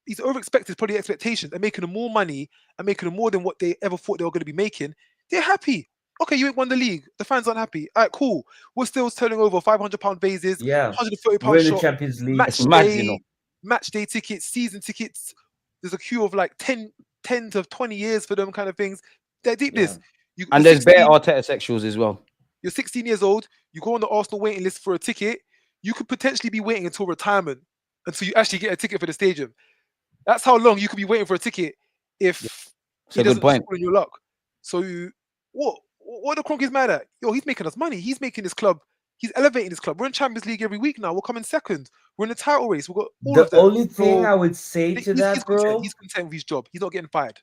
He's over expected probably expectations and making them more money and making them more than what they ever thought they were going to be making. They're happy. Okay, you ain't won the league. The fans aren't happy. All right, cool. We're still turning over £500 vases, Yeah. £130 We're in the shop, Champions League. match day tickets, season tickets. There's a queue of like 10 to 20 years for them kind of things. They're deep this. And there's bare Arteta sexuals as well. You're 16 years old. You go on the Arsenal waiting list for a ticket. You could potentially be waiting until retirement until you actually get a ticket for the stadium. That's how long you could be waiting for a ticket if he doesn't score in your luck. So what the Cronkies mad at? Yo, he's making us money. He's making this club. He's elevating this club. We're in Champions League every week now. We're coming second. We're in the title race. We've got all of that. The only thing I would say to that, bro, he's content with his job. He's not getting fired.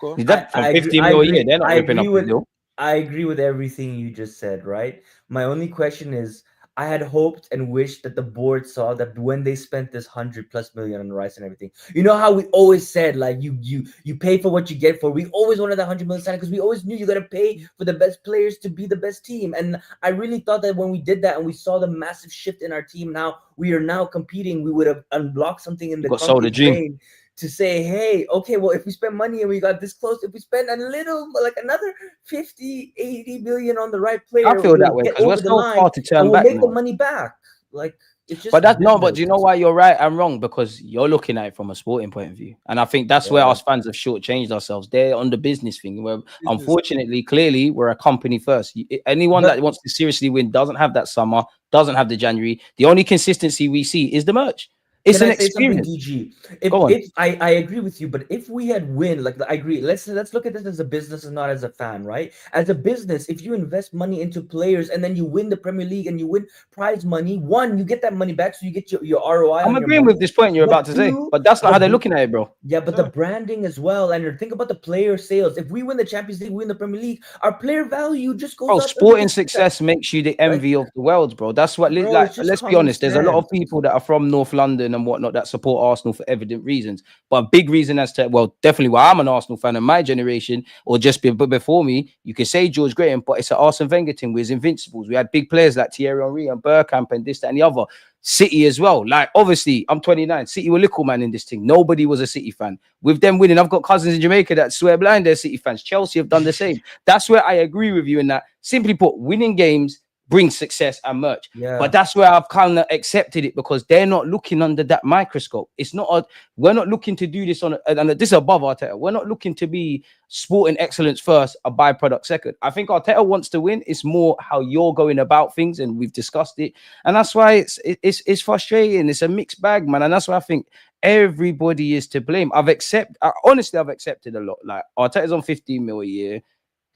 Go on. From 15 mil a year, they're not ripping up the deal. I agree with everything you just said, right? My only question is, I had hoped and wished that the board saw that when they spent this $100+ million on Rice and everything. You know how we always said, like, you pay for what you get for. We always wanted that $100 million signing because we always knew you got to pay for the best players to be the best team. And I really thought that when we did that and we saw the massive shift in our team, now we are now competing, we would have unblocked something in the dream to say, hey, okay, well, if we spend money and we got this close, if we spend a little, like another 50, 80 million on the right player, I feel that way because we're so far to turn back. We'll make the money back. Like, it's just. But that's no. But do you know why you're right and wrong? Because you're looking at it from a sporting point of view, and I think that's where us fans have shortchanged ourselves. They're on the business thing. Where unfortunately, clearly, we're a company first. Anyone that wants to seriously win doesn't have that summer, doesn't have the January. The only consistency we see is the merch. It's an experience. DG? If I agree with you, but if we had win, like I agree, let's look at this as a business and not as a fan, right? As a business, if you invest money into players and then you win the Premier League and you win prize money, one, you get that money back, so you get your ROI. I'm agreeing with this point you're about to say, but that's not how they're looking at it, bro. Yeah, but the branding as well, and think about the player sales. If we win the Champions League, we win the Premier League, our player value just goes up. Sporting success makes you the envy of the world, bro. That's what. Like, let's be honest. There's a lot of people that are from North London and whatnot that support Arsenal for evident reasons, but a big reason as to, well, definitely why I'm an Arsenal fan in my generation, or just before me, you can say George Graham, but it's an Arsene Wenger thing with his invincibles. We had big players like Thierry Henry and Bergkamp and this, that, and the other. City as well. Like, obviously, I'm 29. City were little man in this thing. Nobody was a City fan. With them winning, I've got cousins in Jamaica that swear blind they're City fans. Chelsea have done the same. That's where I agree with you in that. Simply put, winning games brings success and merch. But that's where I've kind of accepted it, because they're not looking under that microscope. It's not we're not looking to do this and this is above Arteta. We're not looking to be sporting excellence first, a byproduct second. I think Arteta wants to win. It's more how you're going about things, and we've discussed it. And that's why it's frustrating. It's a mixed bag, man. And that's why I think everybody is to blame. Honestly, I've accepted a lot. Like, Arteta's on 15 mil a year.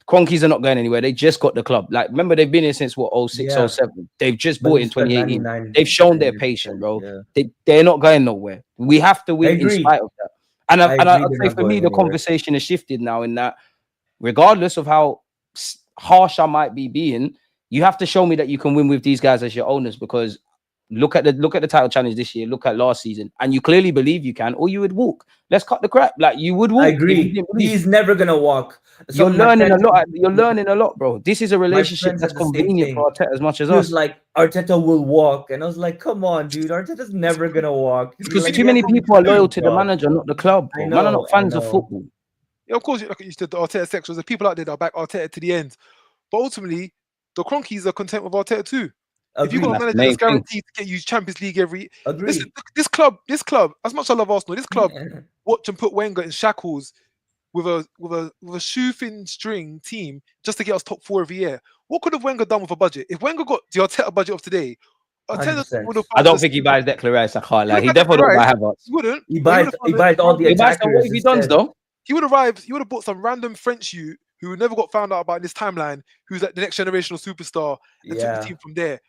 Cronkies are not going anywhere. They just got the club. Like, remember, they've been here since what, 06, 07. They've just bought in 2018. They've shown their patience, bro. They're not going nowhere. We have to win in spite of that. And I'd say for me, the conversation has shifted now in that, regardless of how harsh I might be being, you have to show me that you can win with these guys as your owners, because look at the title challenge this year, look at last season, and you clearly believe you can, or you would walk. Let's cut the crap. Like, you would walk. I agree. He's never gonna walk. You're learning a lot. You're learning a lot, bro. This is a relationship that's convenient for Arteta as much as us. He was like, Arteta will walk, and I was like, come on, dude. Arteta's never gonna walk. Because too many people are loyal to the manager, not the club. Man are not fans of football. Yeah, of course, like you said, the Arteta sections. There's people out there that back Arteta to the end, but ultimately, the Cronkies are content with Arteta too. If you've got a manager that's guaranteed to get you Champions League listen, this club, as much as I love Arsenal, this club watch and put Wenger in shackles with a shoe-thin string team just to get us top 4 every year. What could have Wenger done with a budget? If Wenger got the Arteta budget of today, Arteta 100%. would have. I don't think he buys Declan Rice. I can't lie. He definitely don't buy Havertz. He wouldn't. He But buys all the He buys some attackers what he done instead. though. He would have bought some random French youth who never got found out about in this timeline, who's like the next generational superstar, and took the team from there.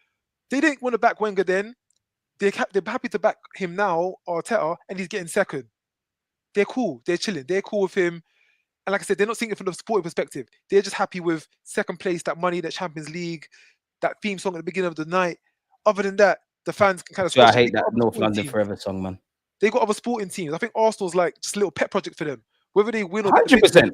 They didn't want to back Wenger then. They're happy to back him now, Arteta, and he's getting second. They're cool. They're chilling. They're cool with him. And like I said, they're not seeing it from the supporting perspective. They're just happy with second place, that money, that Champions League, that theme song at the beginning of the night. Other than that, the fans can kind of. So I hate that North London Forever song, man. They got other sporting teams. I think Arsenal's like just a little pet project for them. Whether they win or 100%.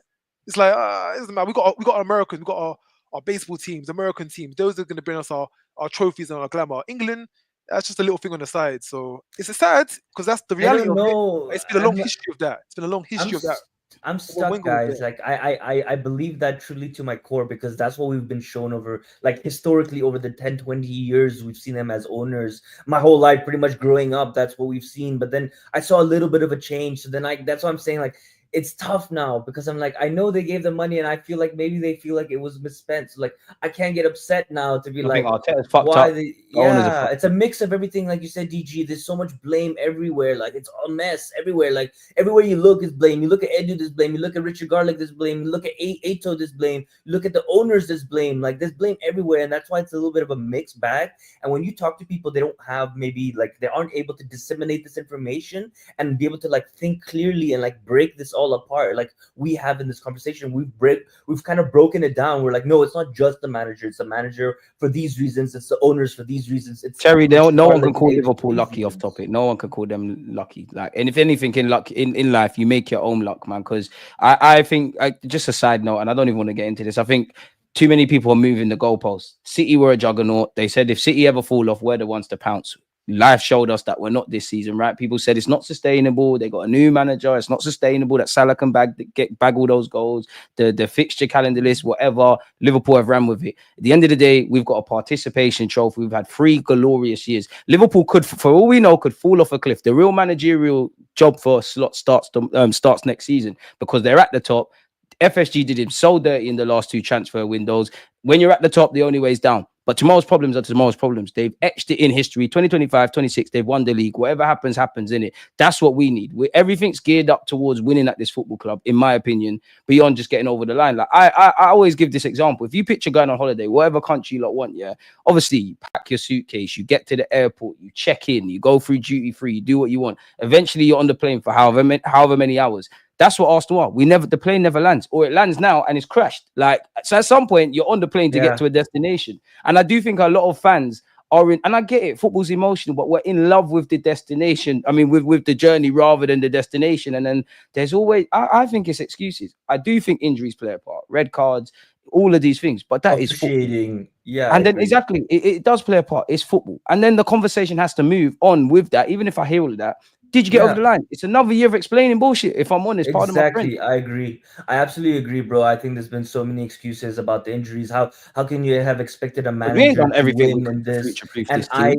it's like it doesn't matter. We got Americans. We got our baseball teams, American teams. Those are going to bring us our trophies and our glamour. England, that's just a little thing on the side. So it's sad because that's the reality of it. It's been a long history of that. It's been a long history of that. I'm stuck, guys. Like I believe that truly to my core, because that's what we've been shown over, like, historically over the 10, 20 years we've seen them as owners. My whole life, pretty much growing up, that's what we've seen. But then I saw a little bit of a change. So then that's what I'm saying, like, it's tough now, because I'm like, I know they gave the money and I feel like maybe they feel like it was misspent. So like, I can't get upset now to be like, why they, yeah, it's a mix of everything. Like you said, DG, there's so much blame everywhere. Like, it's a mess everywhere. Like, everywhere you look is blame. You look at Edu, there's blame. You look at Richard Garlick, there's blame. You look at Ato, there's blame. You look at the owners, there's blame. Like, there's blame everywhere. And that's why it's a little bit of a mixed bag. And when you talk to people, they don't have maybe, like, they aren't able to disseminate this information and be able to, like, think clearly and, like, break this all apart. Like we have in this conversation, we've kind of broken it down. We're like, no, it's not just the manager. It's the manager for these reasons. It's the owners for these reasons. It's Terry. No one can call Liverpool lucky off topic. No one can call them lucky. Like, and if anything in life, you make your own luck, man. Because I think, just a side note, and I don't even want to get into this. I think too many people are moving the goalposts. City were a juggernaut. They said if City ever fall off, we're the ones to pounce. Life showed us that we're not this season, right? People said it's not sustainable. They got a new manager. It's not sustainable that Salah can bag all those goals. The fixture calendar list, whatever. Liverpool have ran with it. At the end of the day, we've got a participation trophy. We've had 3 glorious years. Liverpool could, for all we know, could fall off a cliff. The real managerial job for Slot starts next season because they're at the top. FSG did him so dirty in the last 2 transfer windows. When you're at the top, the only way is down. But tomorrow's problems are tomorrow's problems. They've etched it in history. 2025, 26, they've won the league. Whatever happens, happens in it. That's what we need. Everything's geared up towards winning at this football club, in my opinion, beyond just getting over the line. Like I always give this example. If you picture going on holiday, whatever country you lot want, yeah, obviously you pack your suitcase, you get to the airport, you check in, you go through duty free, you do what you want. Eventually you're on the plane for however many hours. That's what Arsenal are. The plane never lands, or it lands now and it's crashed. Like, so at some point you're on the plane to get to a destination. And I do think a lot of fans are in, and I get it, football's emotional, but we're in love with the destination. I mean, with the journey rather than the destination. And then there's always, I think it's excuses. I do think injuries play a part, red cards, all of these things, but that is football. Yeah. And then exactly, it does play a part. It's football. And then the conversation has to move on with that. Even if I hear all of that, did you get over the line? It's another year of explaining bullshit, if I'm honest. Exactly. I agree. I absolutely agree, bro. I think there's been so many excuses about the injuries. How can you have expected a manager to win in this? And I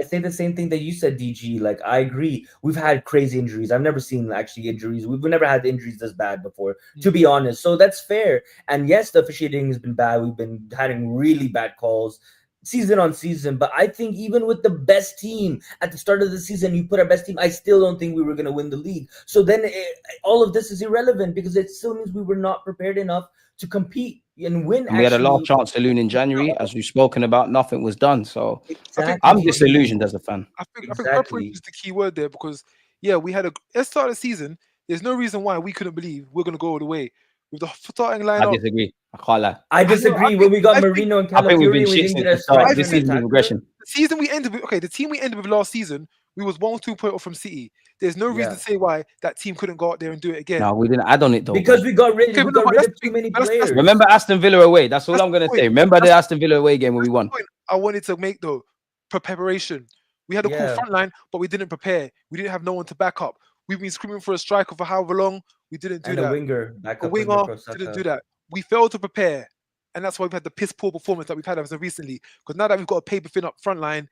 say the same thing that you said, DG. Like, I agree. We've had crazy injuries. I've never seen actually injuries. We've never had injuries this bad before, to be honest. So that's fair. And yes, the officiating has been bad. We've been having really bad calls season on season. But I think even with the best team at the start of the season, you put our best team, I still don't think we were going to win the league. So then all of this is irrelevant because it still means we were not prepared enough to compete and win. And we had a last chance to lose in January, as we've spoken about. Nothing was done. So I'm disillusioned as a fan. I think preparation is the key word there because, we had let's start the season. There's no reason why we couldn't believe we're going to go all the way. With the starting lineup, I disagree. I can't lie. I disagree. When we got Marino and Calafiori, we didn't get a this season regression. The season we ended with, the team we ended with last season, we was 1-2 point off from City. There's no reason to say why that team couldn't go out there and do it again. No, we didn't add on it though. Because we got rid of too many players. Remember Aston Villa away? That's all I'm going to say. Remember the Aston Villa away game where we won? I wanted to make though, preparation. We had a cool front line, but we didn't prepare. We didn't have no one to back up. We've been screaming for a striker for however long. We didn't do that. A winger, didn't do that. We failed to prepare. And that's why we've had the piss poor performance that we've had as of recently. Because now that we've got a paper thin up front line,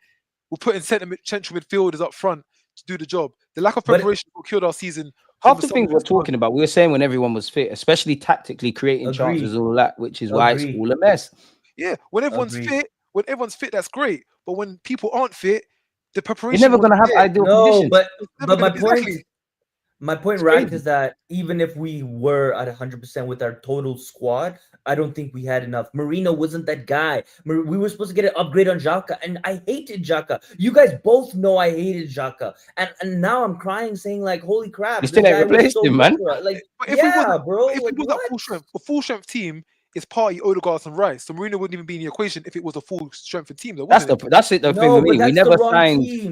we're putting central midfielders up front to do the job. The lack of preparation killed our season half the things we're talking about, we were saying when everyone was fit, especially tactically creating chances, all that, which is why it's all a mess. Yeah, when everyone's fit, that's great. But when people aren't fit, the preparation. You're never gonna have ideal conditions. But my point, Rack, is that even if we were at 100% with our total squad, I don't think we had enough. Marino wasn't that guy. We were supposed to get an upgrade on Xhaka, and I hated Xhaka. You guys both know I hated Xhaka, and now I'm crying, saying like, "Holy crap!" You still ain't replaced him, man. Like, bro. If we was a full strength team, it's Partey, Odegaard, and Rice. So Marino wouldn't even be in the equation if it was a full strength team. Though, that's it. The thing with me,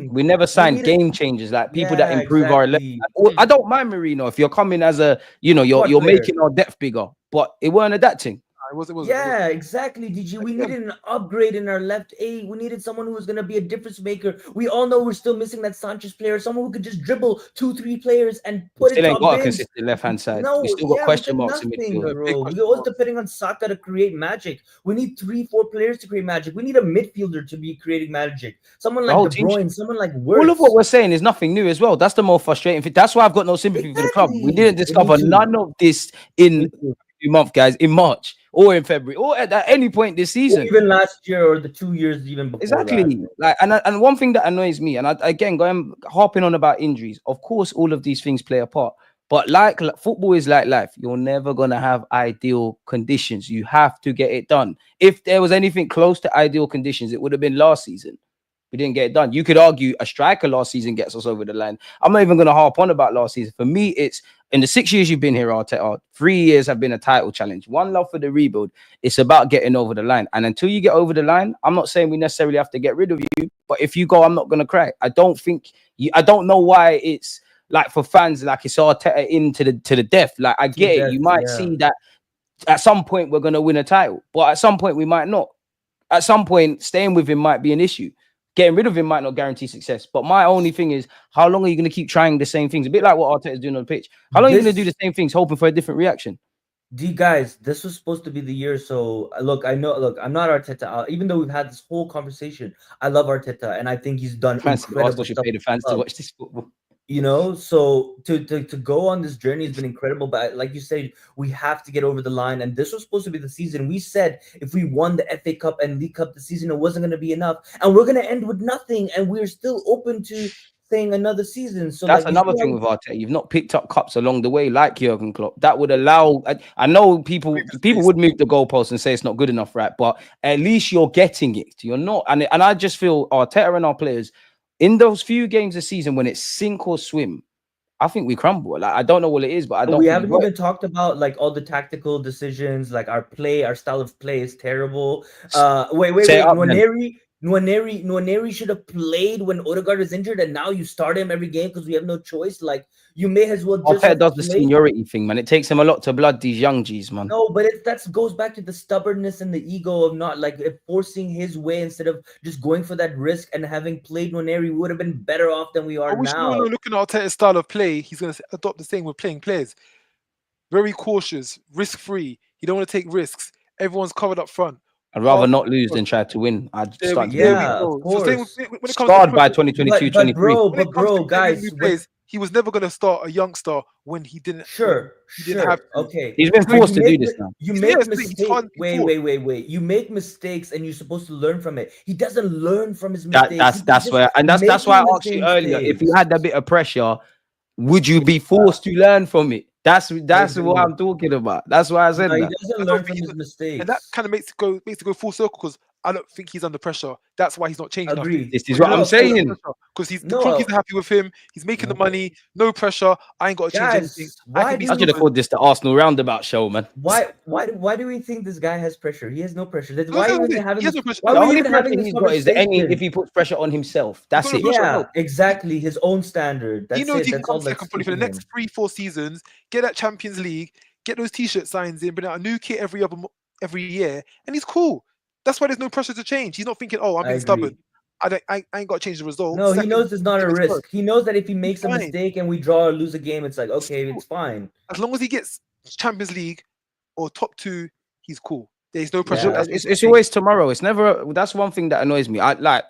we never signed game changers, like people that improve our level. I don't mind Marino if you're coming as a, you're making our depth bigger, but it weren't adapting. Exactly, DG. We needed an upgrade in our left eight. We needed someone who was going to be a difference maker. We all know we're still missing that Sanchez player, someone who could just dribble 2-3 players and put it top got a consistent left-hand side. We still got question marks in midfield. We're always depending on Saka to create magic. We need 3-4 players to create magic. We need a midfielder to be creating magic. Someone like De Bruyne, someone like Wirtz. All of what we're saying is nothing new as well. That's the more frustrating thing. That's why I've got no sympathy for the club. We didn't discover none of this in a month, guys, in March. Or in February, or at any point this season, or even last year, or the 2 years even before. Exactly. Like, and one thing that annoys me, and again, going harping on about injuries. Of course, all of these things play a part, but like football is like life. You're never gonna have ideal conditions. You have to get it done. If there was anything close to ideal conditions, it would have been last season. We didn't get it done. You could argue a striker last season gets us over the line. I'm not even going to harp on about last season. For me, it's in the 6 years you've been here, Arteta, 3 years have been a title challenge. One love for the rebuild. It's about getting over the line. And until you get over the line, I'm not saying we necessarily have to get rid of you. But if you go, I'm not going to cry. I don't know why it's like for fans, like it's Arteta into the death. Like I get it. You might see that at some point we're going to win a title. But at some point we might not. At some point, staying with him might be an issue. Getting rid of him might not guarantee success. But my only thing is, how long are you going to keep trying the same things? A bit like what Arteta is doing on the pitch. How long are you going to do the same things, hoping for a different reaction? Guys, this was supposed to be the year. So look, I'm not Arteta. Even though we've had this whole conversation, I love Arteta, and I think he's done incredible stuff. Pay the fans to watch this football. So to go on this journey has been incredible. But like you said, we have to get over the line. And this was supposed to be the season. We said if we won the FA Cup and League Cup this season, it wasn't going to be enough. And we're going to end with nothing. And we're still open to saying another season. So that's another thing with Arteta. You've not picked up cups along the way like Jurgen Klopp. That would allow. I know people would move the goalposts and say it's not good enough, right? But at least you're getting it. You're not. And I just feel Arteta and our players, in those few games this season when it's sink or swim, I think we crumble. Like I don't know what it is, but I don't. We haven't even talked about like all the tactical decisions. Like our style of play is terrible. Wait. Nwaneri should have played when Odegaard is injured, and now you start him every game because we have no choice. Like you may as well just. Arteta does the seniority thing, man. It takes him a lot to blood these young G's, man. No, but that goes back to the stubbornness and the ego of not like forcing his way instead of just going for that risk. And having played Nwaneri, we would have been better off than we are now. Looking at Arteta's style of play, he's going to adopt the same with playing players. Very cautious, risk-free. You don't want to take risks. Everyone's covered up front. I'd rather not lose than try to win. I'd start of course. Scarred by 2022-23. Bro, guys, he was never going to start a youngster when he didn't. He didn't have to. Okay. He's been forced to do this now. You make mistakes. Wait. You make mistakes, and you're supposed to learn from it. He doesn't learn from his mistakes. That's why I asked you earlier. If you had that bit of pressure, would you be forced to learn from it? That's what I'm talking about. That's why I said that. He doesn't learn from his mistakes, and that kind of makes it go full circle because I don't think he's under pressure. That's why he's not changing. This is what I'm saying. Because the club is happy with him. He's making the money. No pressure. I ain't got to change anything. I should have called this the Arsenal roundabout show, man. Why do we think this guy has pressure? He has no pressure. Why are we having this? The only pressure he's got is if he puts pressure on himself. That's it. Yeah, exactly. His own standard. That's it. He can come second for the next 3-4 seasons. Get that Champions League. Get those T-shirt signs in. Bring out a new kit every year, and he's cool. That's why there's no pressure to change. He's not thinking, "Oh, I'm being stubborn. I ain't got to change the result." No, he knows there's not a risk. He knows that if he makes a mistake and we draw or lose a game, it's like, okay, it's fine. As long as he gets Champions League or top 2, he's cool. There's no pressure. Yeah, it's always tomorrow. It's never. That's one thing that annoys me. I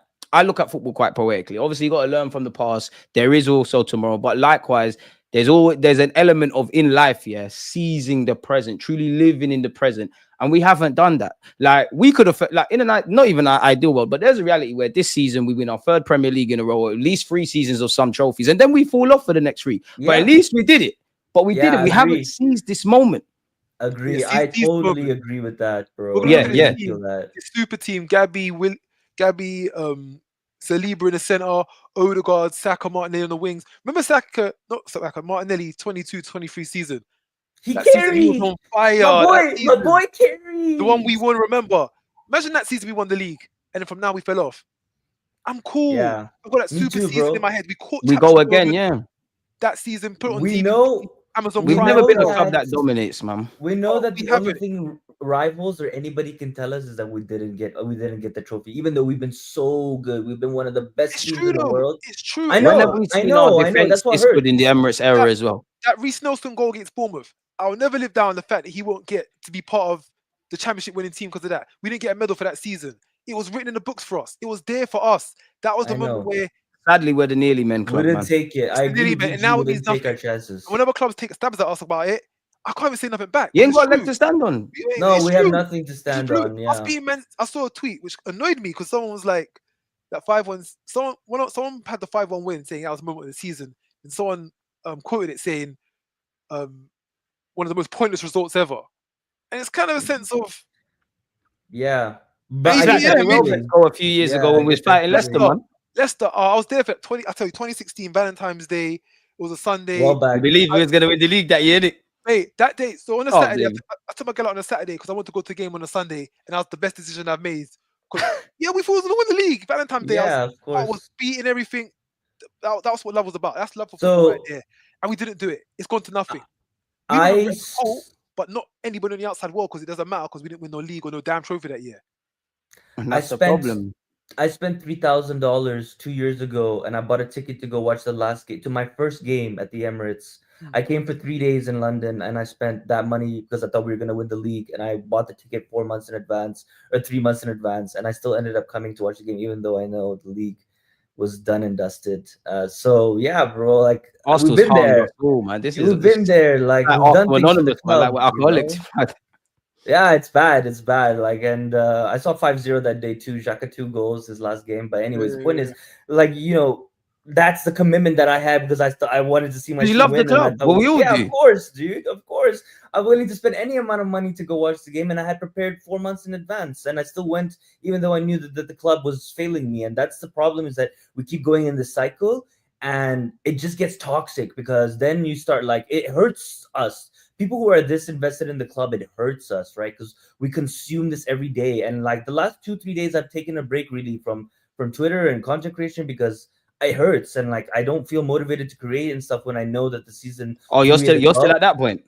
look at football quite poetically. Obviously, you got to learn from the past. There is also tomorrow, but likewise, there's an element of in life, yeah, seizing the present, truly living in the present, and we haven't done that. Like we could have, like in a night, not even an ideal world, but there's a reality where this season we win our 3rd Premier League in a row, or at least 3 seasons of some trophies, and then we fall off for the next 3. But at least we did it. But we didn't. We haven't seized this moment. Agree. Yeah, I totally agree with that, bro. We're gonna look at Yeah. the team, the super team: Gabby, Saliba in the center, Odegaard, Saka, Martinelli on the wings. Remember Martinelli 22-23 season. He That carried. season he was on fire. My boy carried. The one we won. Remember? Imagine that season we won the league, and then from now we fell off. I'm cool. Yeah, I've got that me super too, season bro. in my head. We go again, yeah. That season, put it on We TV, know Amazon we've Prime. never been a that- club that dominates, man. We know that we the only haven't. thing rivals or anybody can tell us is that we didn't get the trophy, even though we've been so good. We've been one of the best It's teams true in the though. world. It's true. I Whenever know. we've I seen our know. defense That's what this hurt. good in the Emirates era as well. That Reece Nelson goal against Bournemouth, I'll never live down the fact that he won't get to be part of the championship winning team because of that. We didn't get a medal for that season. It was written in the books for us. It was there for us. That was the moment where sadly we're the nearly men club, we didn't man. take it. I agree. and now it we means didn't take our nothing. chances. Whenever clubs take stabs at us about it, I can't even say nothing back. You ain't because got a it's leg to stand on. true. No, It's we true. have nothing to It's stand true. on. Yeah. I saw a tweet which annoyed me because someone was like, that 5-1. Someone had the 5-1 win saying that was the moment of the season, and someone quoted it saying, one of the most pointless results ever. And it's kind of a sense of Yeah. But Maybe, I get yeah, that maybe. feeling. Go a few years ago when we was fighting Leicester, man. Leicester. I was there for 2016 Valentine's Day. It was a Sunday. Well back. I believe we was gonna win the league that year, innit? Hey, that day. So on a Oh, Saturday, blame. I took my girl out on a Saturday because I wanted to go to the game on a Sunday, and that was the best decision I've made. Yeah, we thought we was gonna win the league. Valentine's Day, Yeah, of I course. was beating everything. That's what love was about. That's love for So- football right there. And we didn't do it. It's gone to nothing. We won a red coat, but not anybody on the outside world because it doesn't matter because we didn't win no league or no damn trophy that year. And that's the problem. I spent $3,000 2 years ago, and I bought a ticket to go watch the last game, to my first game at the Emirates. I came for 3 days in London, and I spent that money because I thought we were going to win the league, and I bought the ticket 4 months in advance or 3 months in advance, and I still ended up coming to watch the game, even though I know the league was done and dusted. So yeah, bro, like Arsenal's we've been harmed there. us all, man. We've been there. Like we've done things to the anonymous, man. Like club, we're you alcoholics. know? Yeah, it's bad. It's bad. Like, and I saw 5-0 that day too. Xhaka 2 goals his last game. But anyways, the point is, like, you know, that's the commitment that I had because I wanted to see my You team love the win. club. Well, we all yeah, do. of course, dude. Of course, I'm willing to spend any amount of money to go watch the game, and I had prepared 4 months in advance, and I still went, even though I knew that the club was failing me. And that's the problem, is that we keep going in this cycle, and it just gets toxic because then you start, like, it hurts us. People who are this invested in the club, it hurts us, right? Because we consume this every day. And like the last 2-3 days, I've taken a break really from Twitter and content creation because it hurts, and like I don't feel motivated to create and stuff when I know that the season. Oh, you're still at that point.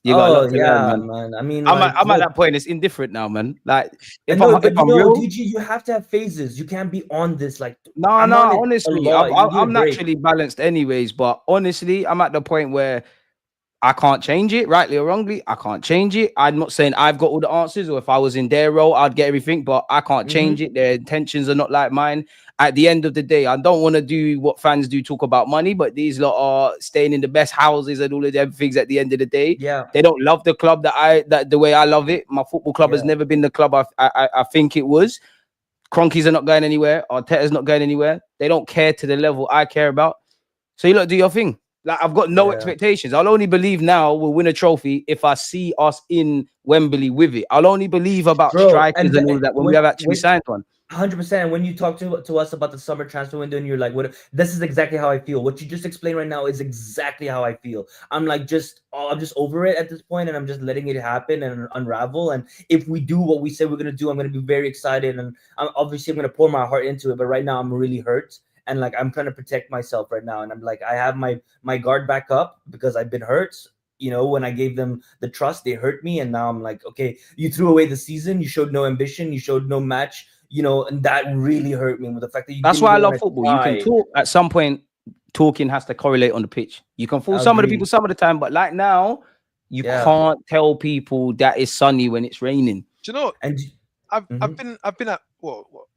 You got a lot to learn, man. I mean, I'm at that point. It's indifferent now, man. Like if I'm no, real, DG, you have to have phases. You can't be on this like. No. Honestly, I'm naturally balanced, anyways. But honestly, I'm at the point where I can't change it, rightly or wrongly. I can't change it. I'm not saying I've got all the answers, or if I was in their role, I'd get everything, but I can't change it. Their intentions are not like mine. At the end of the day, I don't want to do what fans do, talk about money, but these lot are staying in the best houses and all of them things at the end of the day. Yeah. They don't love the club that the way I love it. My football club has never been the club I think it was. Cronkies are not going anywhere. Arteta's not going anywhere. They don't care to the level I care about. So you lot do your thing. Like, I've got no expectations. I'll only believe now we'll win a trophy if I see us in Wembley with it. I'll only believe about strikers and all of that when we have actually signed one. 100%. When you talk to us about the summer transfer window and you're like, "What?" This is exactly how I feel. What you just explained right now is exactly how I feel. I'm like, I'm just over it at this point, and I'm just letting it happen and unravel. And if we do what we say we're gonna do, I'm gonna be very excited, and I'm gonna pour my heart into it. But right now, I'm really hurt. And like I'm trying to protect myself right now, and I'm like I have my guard back up because I've been hurt. You know, when I gave them the trust, they hurt me, and now I'm like, okay, you threw away the season, you showed no ambition, you showed no match, you know, and that really hurt me with the fact that you. That's why I love football. You can talk at some point. Talking has to correlate on the pitch. You can fool some of the people some of the time, but like now, you can't tell people that it's sunny when it's raining. Do you know? And I've been at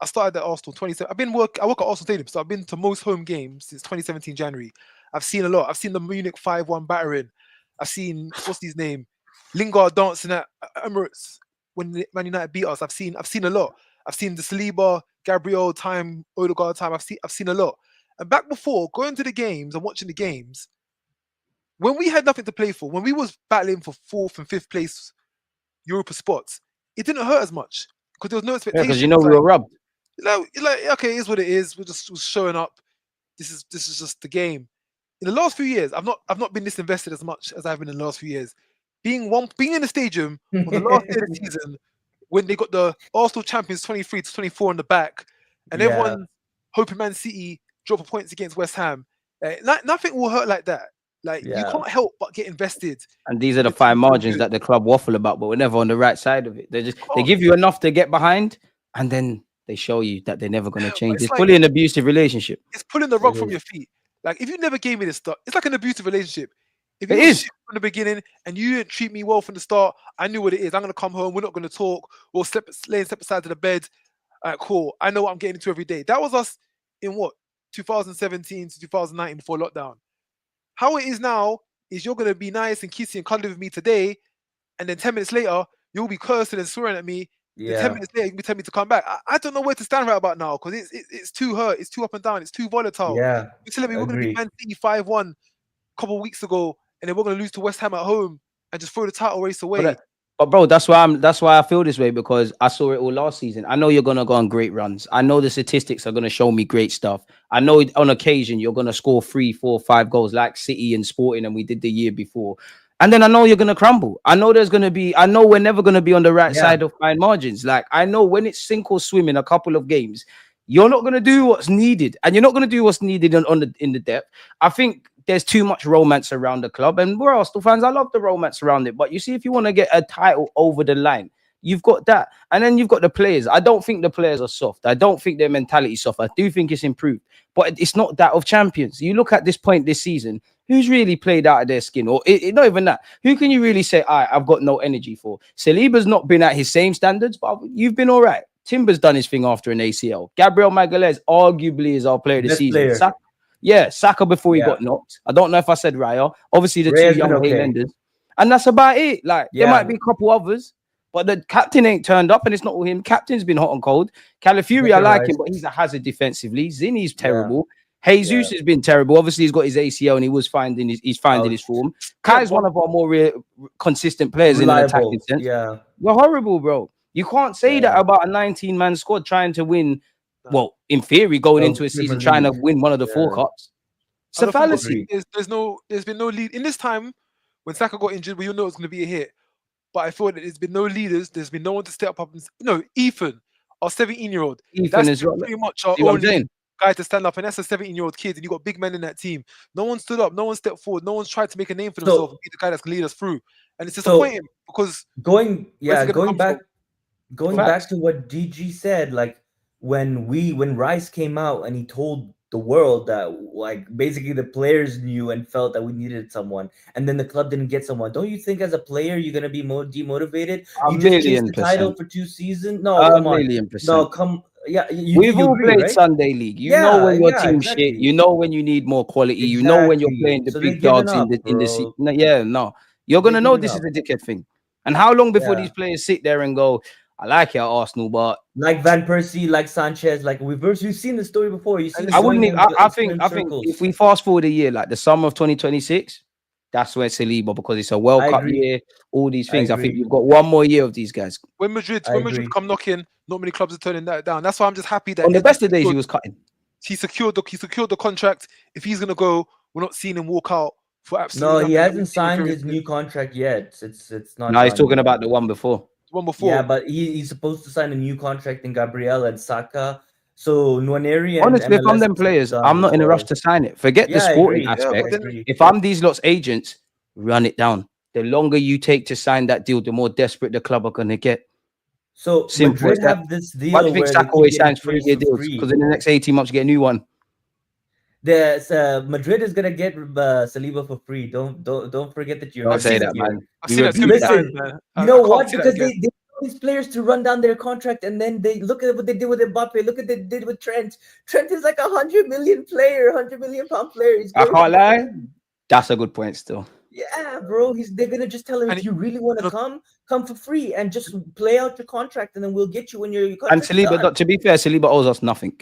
I started at Arsenal 27. I work at Arsenal Stadium, so I've been to most home games since 2017 January. I've seen a lot. I've seen the Munich 5-1 battering. I've seen what's his name, Lingard dancing at Emirates when Man United beat us. I've seen a lot. I've seen the Saliba, Gabriel time, Odegaard time. I've seen a lot. And back before going to the games and watching the games, when we had nothing to play for, when we was battling for 4th and 5th place Europa spots, it didn't hurt as much because there was no expectation. Because we were robbed. Like, okay, it is what it is. We're just showing up. This is just the game. In the last few years, I've not been this invested as much as I've been in the last few years. Being in the stadium on the last day of the season when they got the Arsenal champions 23-24 on the back, and everyone hoping Man City drop points against West Ham. Nothing will hurt like that. Like you can't help but get invested. And these are the fine margins that the club waffle about, but we're never on the right side of it. They give you enough to get behind, and then they show you that they're never going to change. It's like, fully an abusive relationship. It's pulling the rug from your feet. Like if you never gave me this stuff, it's like an abusive relationship. If you is from the beginning and you didn't treat me well from the start, I knew what it is. I'm gonna come home. We're not gonna talk. We'll step aside to the bed. All right, cool. I know what I'm getting into every day. That was us in 2017 to 2019 before lockdown. How it is now is you're gonna be nice and kissy and cuddly with me today, and then 10 minutes later you'll be cursing and swearing at me. Yeah. 10 minutes later, you can tell me to come back. I don't know where to stand right about now because it's too hurt, it's too up and down, it's too volatile. Yeah, you're telling me we're going to be Man City 5-1 a couple of weeks ago, and then we're going to lose to West Ham at home and just throw the title race away. But bro, that's why I feel this way, because I saw it all last season. I know you're going to go on great runs. I know the statistics are going to show me great stuff. I know on occasion you're going to score 3, 4, 5 goals like City and Sporting, and we did the year before. And then I know you're going to crumble. I know we're never going to be on the right side of fine margins. Like, I know when it's sink or swim in a couple of games, you're not going to do what's needed. And you're not going to do what's needed in the depth. I think there's too much romance around the club. And we're Arsenal fans. I love the romance around it. But you see, if you want to get a title over the line, you've got that. And then you've got the players. I don't think the players are soft. I don't think their mentality is soft. I do think it's improved. But it's not that of champions. You look at this point this season, who's really played out of their skin? Or not even that. Who can you really say, I've got no energy for? Saliba's not been at his same standards, but you've been all right. Timber's done his thing after an ACL. Gabriel Magalhaes arguably is our player of the season. Saka before he got knocked. I don't know if I said Raya. Obviously, the two young Highlanders. And that's about it. Like, there might be a couple others, but the captain ain't turned up, and it's not all him. Captain's been hot and cold. Calafiori, I like him, but he's a hazard defensively. Zinni's terrible. Jesus has been terrible. Obviously, he's got his ACL, and he's finding his form. Kai's one of our more consistent players in an attacking sense. Yeah, we're horrible, bro. You can't say that about a 19-man squad trying to win. Well, in theory, going into a season trying to win one of the 4 cups. It's a fallacy. There's been no lead in this time. When Saka got injured, we all know it's going to be a hit. But I thought that there's been no leaders. There's been no one to step up. Ethan, our 17-year-old. Ethan is pretty much our only guy to stand up, and that's a 17-year-old kid. And you got big men in that team. No one stood up. No one stepped forward. No one's tried to make a name for themselves and be the guy that's going to lead us through. And it's disappointing because going back to what DG said, like when Rice came out and he told the world that like basically the players knew and felt that we needed someone, and then the club didn't get someone. Don't you think as a player you're gonna be more demotivated? You just chased the title for 2 seasons. No, come on. No, come. Yeah, we've all played Sunday League. You know when your team shit. You know when you need more quality. You know when you're playing the big dogs in the season. You're gonna know this is a dickhead thing. And how long before these players sit there and go, I like it at Arsenal, but like Van Persie, like Sanchez, like we've seen the story before. I think if we fast forward a year, like the summer of 2026, that's where Saliba, because it's a World Cup year, all these things. I think you've got one more year of these guys. When Madrid come knocking, not many clubs are turning that down. That's why I'm just happy that on the best of days he was cutting. He secured the contract. If he's gonna go, we're not seeing him walk out for absolutely. No, he hasn't signed his new contract yet. It's not. No, he's talking about the one before. Yeah, but he's supposed to sign a new contract in Gabriel and Saka. So Nwaneri. Honestly, if I'm them players, I'm not in a rush to sign it. Forget the sporting aspect. If I'm these lots agents, run it down. The longer you take to sign that deal, the more desperate the club are gonna get. So Madrid have this deal. Why do you think Saka always signs 3-year deals? Because in the next 18 months, you get a new one. There's Madrid is gonna get Saliba for free. Don't forget that you're. Don't say that, man. I've seen that too many times, man. You know what? Because they these players to run down their contract, and then they look at what they did with Mbappe. Look at what they did with Trent. Trent is like 100 million player, 100 million pound player. He's I going can't lie. That's a good point still. Yeah, bro. They're gonna just tell him, And if you really want to come for free and just play out your contract, and then we'll get you when your And contract's Saliba, done. to be fair, Saliba owes us nothing.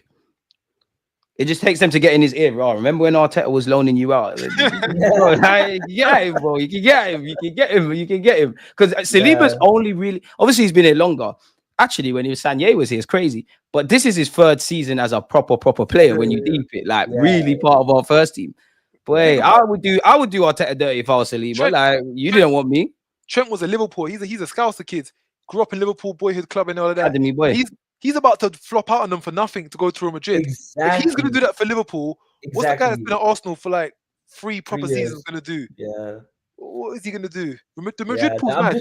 It just takes them to get in his ear. Oh, remember when Arteta was loaning you out? Bro, yeah, bro. You can get him. You can get him. You can get him. Because Saliba's only really, obviously, he's been here longer. Actually, when he was Sanye was here, it's crazy. But this is his third season as a proper player. When you deep it, like really part of our first team. Boy, I would do Arteta dirty if I was Saliba. Trent, like you didn't want me. Trent was a Liverpool. He's a Scouser kid. Grew up in Liverpool boyhood club and all of that. Academy boy. He's about to flop out on them for nothing to go to Real Madrid. Exactly. If he's going to do that for Liverpool, what's the guy that's been at Arsenal for like 3 proper seasons going to do? Yeah. What is he going to do? The Madrid pool's I'm mad.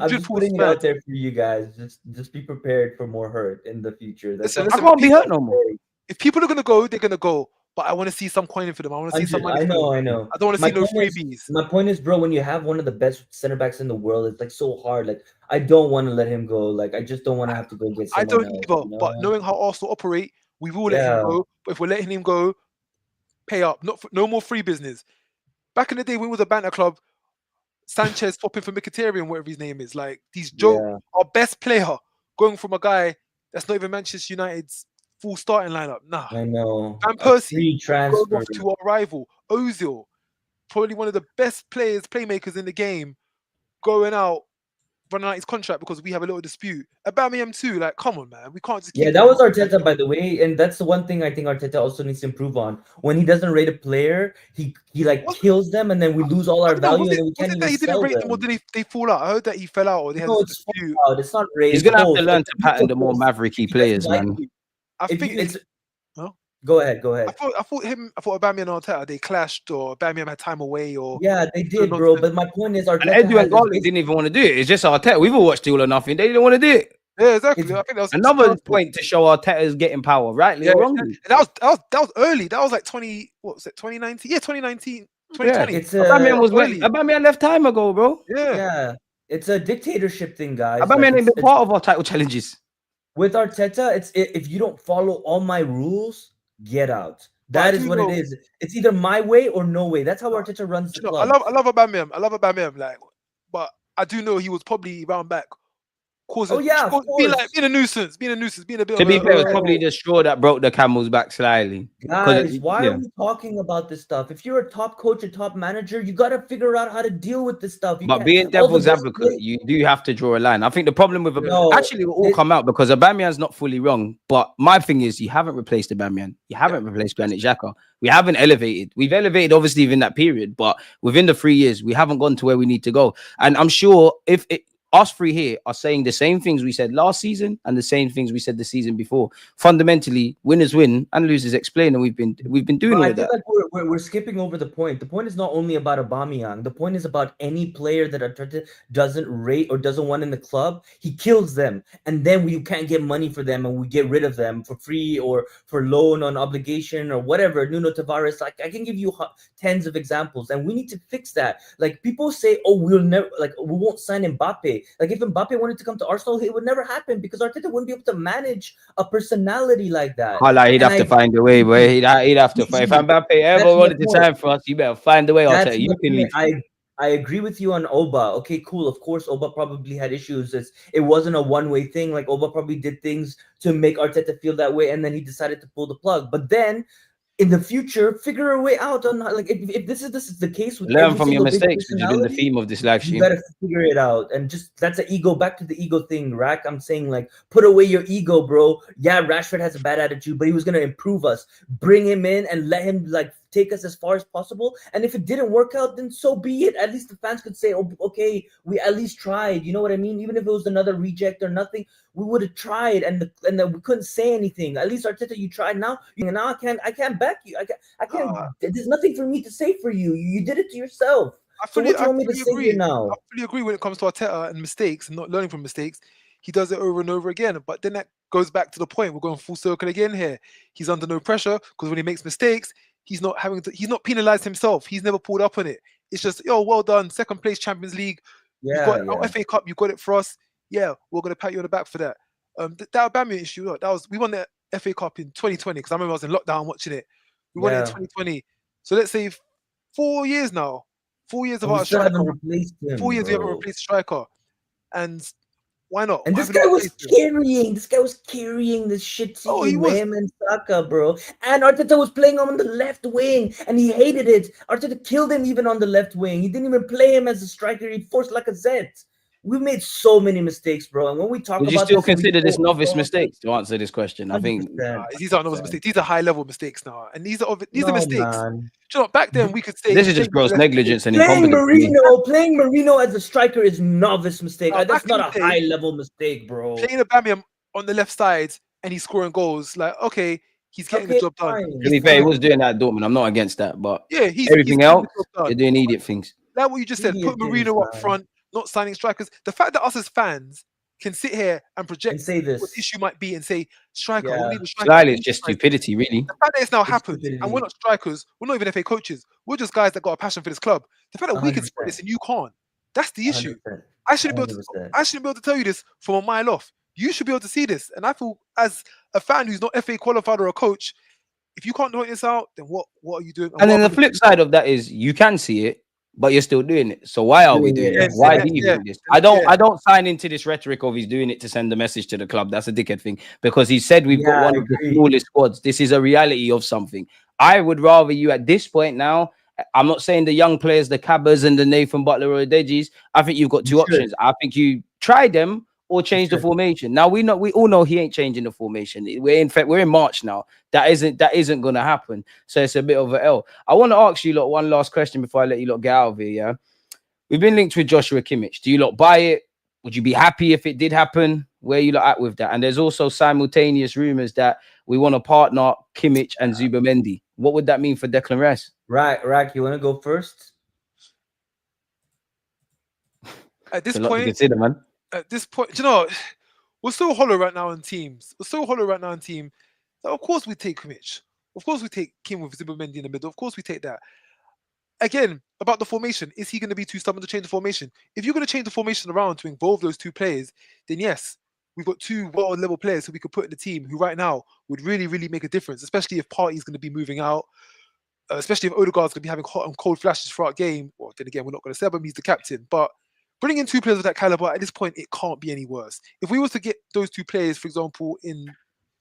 just putting it out there for you guys. Just be prepared for more hurt in the future. Listen, I can't be hurt no more. If people are going to go, they're going to go. But I want to see some coin for them. I want to see some money. I know. I don't want to see no freebies. My point is, bro, when you have one of the best center backs in the world, it's like so hard. Like, I don't want to let him go. Like, I just don't want to have to go get someone I don't else, either. You know? But knowing how Arsenal operate, we will let him go. But if we're letting him go, pay up. No more free business. Back in the day when we was a banter club, Sanchez swapping for Mkhitaryan, whatever his name is. Like, these jokes, our best player going from a guy that's not even Manchester United's full starting lineup. Nah. I know. Van Persie transfer going off to our rival. Ozil, probably one of the best playmakers in the game, going out, running out his contract because we have a little dispute. Aubameyang too. Like, come on, man. We can't just keep that was Arteta, by the way, and that's the one thing I think Arteta also needs to improve on. When he doesn't rate a player, he kills them, and then we lose all our value, and then we can't even he didn't sell rate them. them, or did they fall out? I heard that he fell out, or they had a dispute. It's not rated. He's gonna have to learn to pattern the more mavericky players, man. I think it's. Go ahead. I thought Aubameyang and Arteta, they clashed, or Aubameyang had time away, or they did, bro. But my point is, Arteta and Edu and Garlic didn't even want to do it. It's just Arteta. We've all watched All or Nothing. They didn't want to do it. Yeah, exactly. I think that was another point to show Arteta's getting power, rightly or wrongly. That was early. That was like 2019? Yeah, 2019, 2020. Yeah, Aubameyang left time ago, bro. Yeah. It's a dictatorship thing, guys. Aubameyang ain't been part of our title challenges. With Arteta, it's if you don't follow all my rules, get out. That is what it is. It's either my way or no way. That's how Arteta runs the club. I love Aubameyang. Like, but I do know he was probably round back causing, being a nuisance, being a bit. To be fair, it was probably the straw that broke the camel's back slightly. Guys, why are we talking about this stuff? If you're a top coach, a top manager, you got to figure out how to deal with this stuff. But being devil's advocate, you do have to draw a line. I think the problem with actually it will all come out because Aubameyang's not fully wrong. But my thing is, you haven't replaced Aubameyang. You haven't replaced Granit Xhaka. We haven't elevated. We've elevated obviously within that period, but within the 3 years, we haven't gone to where we need to go. And I'm sure if us three here are saying the same things we said last season and the same things we said the season before. Fundamentally, winners win and losers explain, and we've been doing all that. Like we're skipping over the point. The point is not only about Aubameyang. The point is about any player that Arteta doesn't rate or doesn't want in the club. He kills them, and then you can't get money for them, and we get rid of them for free or for loan on obligation or whatever. Nuno Tavares, like I can give you tens of examples, and we need to fix that. Like people say, oh, we won't sign Mbappe. Like if Mbappe wanted to come to Arsenal, it would never happen because Arteta wouldn't be able to manage a personality like that. He'd have to find a way, boy. He'd have to find. If Mbappe ever wanted to sign for us, you better find a way. Arteta, you can leave. I agree with you on Oba. Okay, cool. Of course, Oba probably had issues. It wasn't a one-way thing. Like Oba probably did things to make Arteta feel that way, and then he decided to pull the plug. But then, in the future, figure a way out on like if this is the case with learn from your mistakes, which has been the theme of this live stream. You gotta figure it out, and just that's an ego. Back to the ego thing, Rack. I'm saying like put away your ego, bro. Yeah, Rashford has a bad attitude, but he was gonna improve us. Bring him in and let him like take us as far as possible. And if it didn't work out, then so be it. At least the fans could say, "Oh, okay, we at least tried." You know what I mean? Even if it was another reject or nothing, we would have tried, and we couldn't say anything. At least Arteta, you tried. Now I can't back you. I can't. There's nothing for me to say for you. You did it to yourself. I fully agree now. I fully agree when it comes to Arteta and mistakes and not learning from mistakes. He does it over and over again. But then that goes back to the point. We're going full circle again here. He's under no pressure because when he makes mistakes, he's not penalized himself. He's never pulled up on it. It's just, well done. Second place Champions League. You got our FA Cup, you got it for us. yeah, we're gonna pat you on the back for that. That Aubameyang issue, look, that was we won the FA Cup in 2020 because I remember I was in lockdown watching it. We won it in Yeah. 2020. So let's say 4 years now, 4 years And we without a still striker, haven't replaced 4 him, years we haven't bro. replaced a striker, and why not? And Why this have we guy not was replaced him? carrying. This guy was carrying the shit Oh, he team, was. him and Saka, bro. And Arteta was playing him on the left wing, and he hated it. Arteta killed him even on the left wing. He didn't even play him as a striker. He forced Lacazette. We made so many mistakes, bro. And when we talk Would you about still this, and we consider this quote novice so mistakes to answer this question? I think 100%. These aren't those mistakes. These are high level mistakes now, and these are No, mistakes. man. Do you know, back then we could say this is playing just gross on the left negligence and Playing incompetence. to me. Marino as a striker is novice mistake. Back That's in not the a day, high level mistake, bro. playing Aubameyang on the left side and he's scoring goals. Like, okay, he's getting the Okay, job done. fine. To He's be fair, he fine. was doing that at Dortmund. I'm not against that, but Yeah, he's everything getting else, the job you're done. doing idiot things. Like what you just said, Idiot put things, Marino up man. front, not signing strikers. The fact that us as fans can sit here and project And say what the this. issue might be and say, striker, we Yeah. need a striker. Slightly, it's just stupidity, really. The fact that it's now It's happened and we're stupidity. not strikers, we're not even FA coaches, we're just guys that got a passion for this club. The fact that we can spot 100%. this and you can't, that's the issue. 100%. I shouldn't be able to 100%. I shouldn't be able to tell you this from a mile off. You should be able to see this. And I feel as a fan who's not FA qualified or a coach, if you can't point this out, then what are you doing? And then what the flip side of that is you can see it, but you're still doing it. So why are we doing it? Yes, Why yeah, do you yeah, do this? yeah. I don't sign into this rhetoric of he's doing it to send a message to the club. That's a dickhead thing because he said we've got Yeah, one I of the agree. smallest squads. This is a reality of something. I would rather you at this point now. I'm not saying the young players, the Cabbers and the Nathan Butler or the Degis. I think you've got two You should. options. I think you try them or change the formation. Now we all know he ain't changing the formation. We're in March now. That isn't gonna happen. So it's a bit of an L. I want to ask you lot one last question before I let you lot get out of here. Yeah, we've been linked with Joshua Kimmich. Do you lot buy it? Would you be happy if it did happen? Where you lot at with that? And there's also simultaneous rumors that we want to partner Kimmich and Zubamendi. What would that mean for Declan Rice? Rack, you want to go first? At this It's a lot to point, consider, man. do you know, we're so hollow right now in teams. So of course we take Kimmich. Of course we take Kim with Zubamendi in the middle. Of course we take that. Again, about the formation, is he going to be too stubborn to change the formation? If you're going to change the formation around to involve those two players, then yes, we've got two world-level players who we could put in the team who right now would really, really make a difference, especially if Partey's going to be moving out, especially if Odegaard's going to be having hot and cold flashes throughout game. Well, then again, we're not going to say him, he's the captain. But bringing in two players of that caliber, at this point, it can't be any worse. If we were to get those two players, for example, in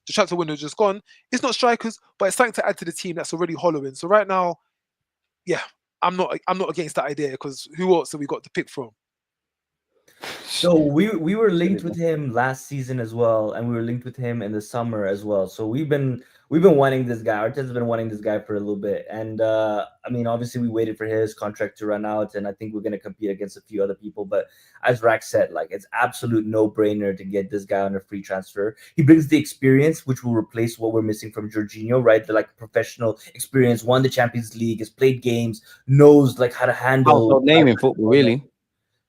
the transfer window just gone, it's not strikers, but it's something to add to the team that's already hollowing. So right now, yeah, I'm not against that idea because who else have we got to pick from? So we were linked with him last season as well, and we were linked with him in the summer as well. So we've been wanting this guy. Arteta's been wanting this guy for a little bit, and I mean, obviously we waited for his contract to run out, and I think we're going to compete against a few other people. But as Rack said, like it's absolute no-brainer to get this guy on a free transfer. He brings the experience, which will replace what we're missing from Jorginho, right? The like professional experience, won the Champions League, has played games, knows like how to handle. Household name in football, really.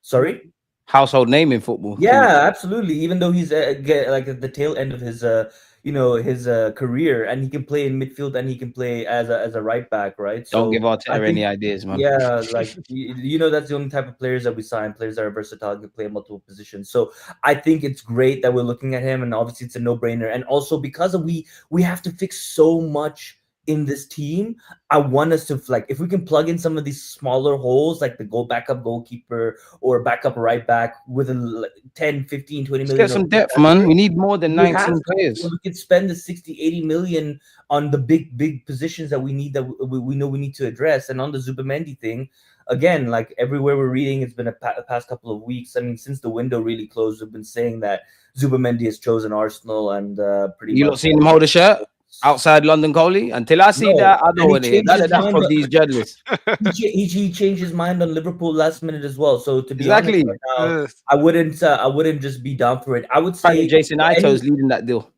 Sorry. Household name in football. Yeah, absolutely. Even though he's like at the tail end of his his career, and he can play in midfield and he can play as a right back, right? Don't So give I Arteta think any ideas, man. yeah, like that's the only type of players that we sign, players that are versatile, can play multiple positions. So I think it's great that we're looking at him, and obviously it's a no-brainer. And also because we have to fix so much in this team, I want us to like if we can plug in some of these smaller holes like the backup goalkeeper or backup right back with a 10, 15, 20 Let's million. get some depth, man. We need more than 19 players. So we could spend the 60, 80 million on the big positions that we need, that we know we need to address. And on the Zubamendi thing, again, like everywhere we're reading, it's been a past couple of weeks. I mean, since the window really closed, we've been saying that Zubamendi has chosen Arsenal, and pretty much. You not seen him hold a shirt outside London Coley? Until I see that, I don't want to hear none of that from these journalists. He changed his mind on Liverpool last minute as well. So to be Exactly. honest, right now, I wouldn't just be down for it. I would say Jason Ito's leading that deal.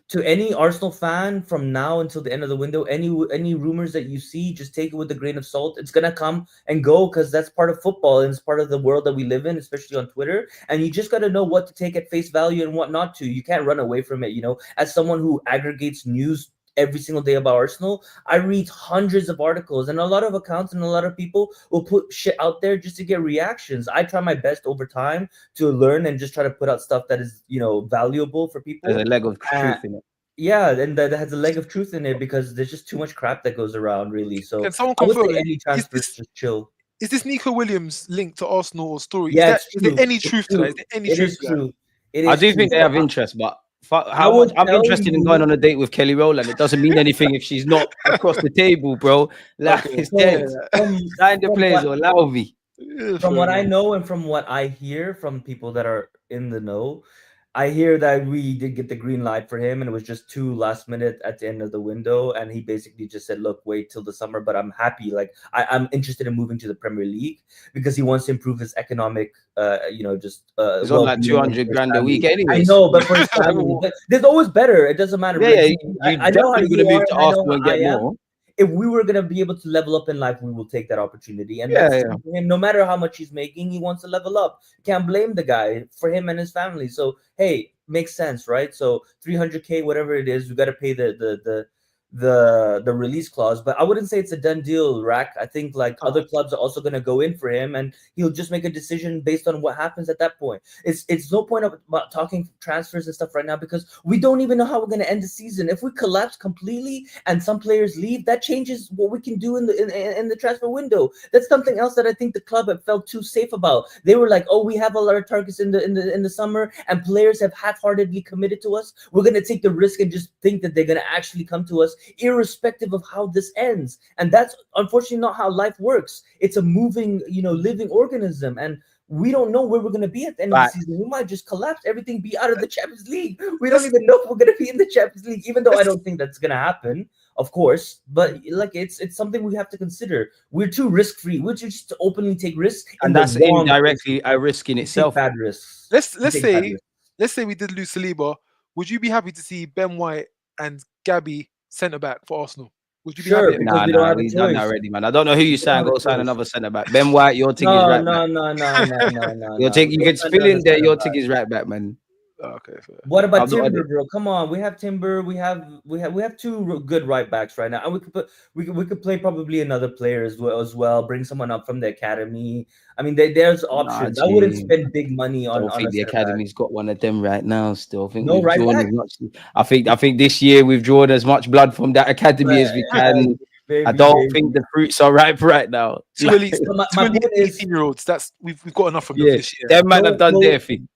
To any Arsenal fan from now until the end of the window, any rumors that you see, just take it with a grain of salt. It's gonna come and go because that's part of football and it's part of the world that we live in, especially on Twitter. And you just gotta know what to take at face value and what not to. You can't run away from it. You know, as someone who aggregates news every single day about Arsenal. I read hundreds of articles, and a lot of accounts and a lot of people will put shit out there just to get reactions. I try my best over time to learn and just try to put out stuff that is, valuable for people. There's a leg of truth in it. Yeah, and that has a leg of truth in it because there's just too much crap that goes around, really. So Can someone I would confirm say any transfer is this just chill. is this Nico Williams linked to Arsenal or story? Yeah, Is there any truth to that? Is there any It truth is to that? true. It I is do true. think they have interest, but I how would much I'm tell interested in you- going on a date with Kelly Rowland. It doesn't mean anything if she's not across the table, bro. Like Okay. it's dead. From, Sign the from players what- or allow me. Yeah, from fair what I enough. know and from what I hear from people that are in the know, I hear that we did get the green light for him, and it was just too last minute at the end of the window. And he basically just said, "Look, wait till the summer." But I'm happy. Like I'm interested in moving to the Premier League because he wants to improve his economic, just He's on like well-being 200 for his grand a week, family. I anyways. know, but for his family, but there's always better. It doesn't matter. Yeah, Like, yeah, you're I know how definitely you gonna move are, to and I know Arsenal how and get I am. more. If we were going to be able to level up in life, we will take that opportunity. And Yeah, that's yeah. for him. No matter how much he's making, he wants to level up. Can't blame the guy for him and his family. So, hey, makes sense, right? So 300K, whatever it is, we got to pay the release clause. But I wouldn't say it's a done deal, Rack. I think like other clubs are also going to go in for him, and he'll just make a decision based on what happens at that point. It's no point about talking transfers and stuff right now because we don't even know how we're going to end the season. If we collapse completely and some players leave, that changes what we can do in the transfer window. That's something else that I think the club have felt too safe about. They were like, "Oh, we have all our targets in the summer, and players have half-heartedly committed to us. We're going to take the risk and just think that they're going to actually come to us, irrespective of how this ends." And that's unfortunately not how life works. It's a moving, living organism, and we don't know where we're going to be at the end of the season. We might just collapse, everything be out of the Champions League. We don't even know if we're going to be in the Champions League, even though I don't think that's going to happen, of course. But like, it's something we have to consider. We're too risk-free. We're just to openly take risks, And that's indirectly a risk in itself. Bad risks. Let's say we did lose Saliba. Would you be happy to see Ben White and Gabby centre back for Arsenal? Would you be happy? Because we don't have a we've done that choice. already, man. I don't know who you sign. Go sign another centre back. Ben White, your thing is No, right no, back. no, no, no, no, no. You can fill in there. Your thing is right back, man. Okay. Fair. What about I'm not on Timber, it. bro? Come on, we have Timber. We have two good right backs right now, and we could play probably another player as well. Bring someone up from the academy. I mean, there's options. I wouldn't spend big money on. I don't think the center back. academy's got one of them right now. Still, I think No we've right drawn back? as much. I think this year we've drawn as much blood from that academy as we can. I don't think the fruits are ripe right now. Too early. my point is, 18-year-olds. That's we've got enough from them this year. Them man have done their thing.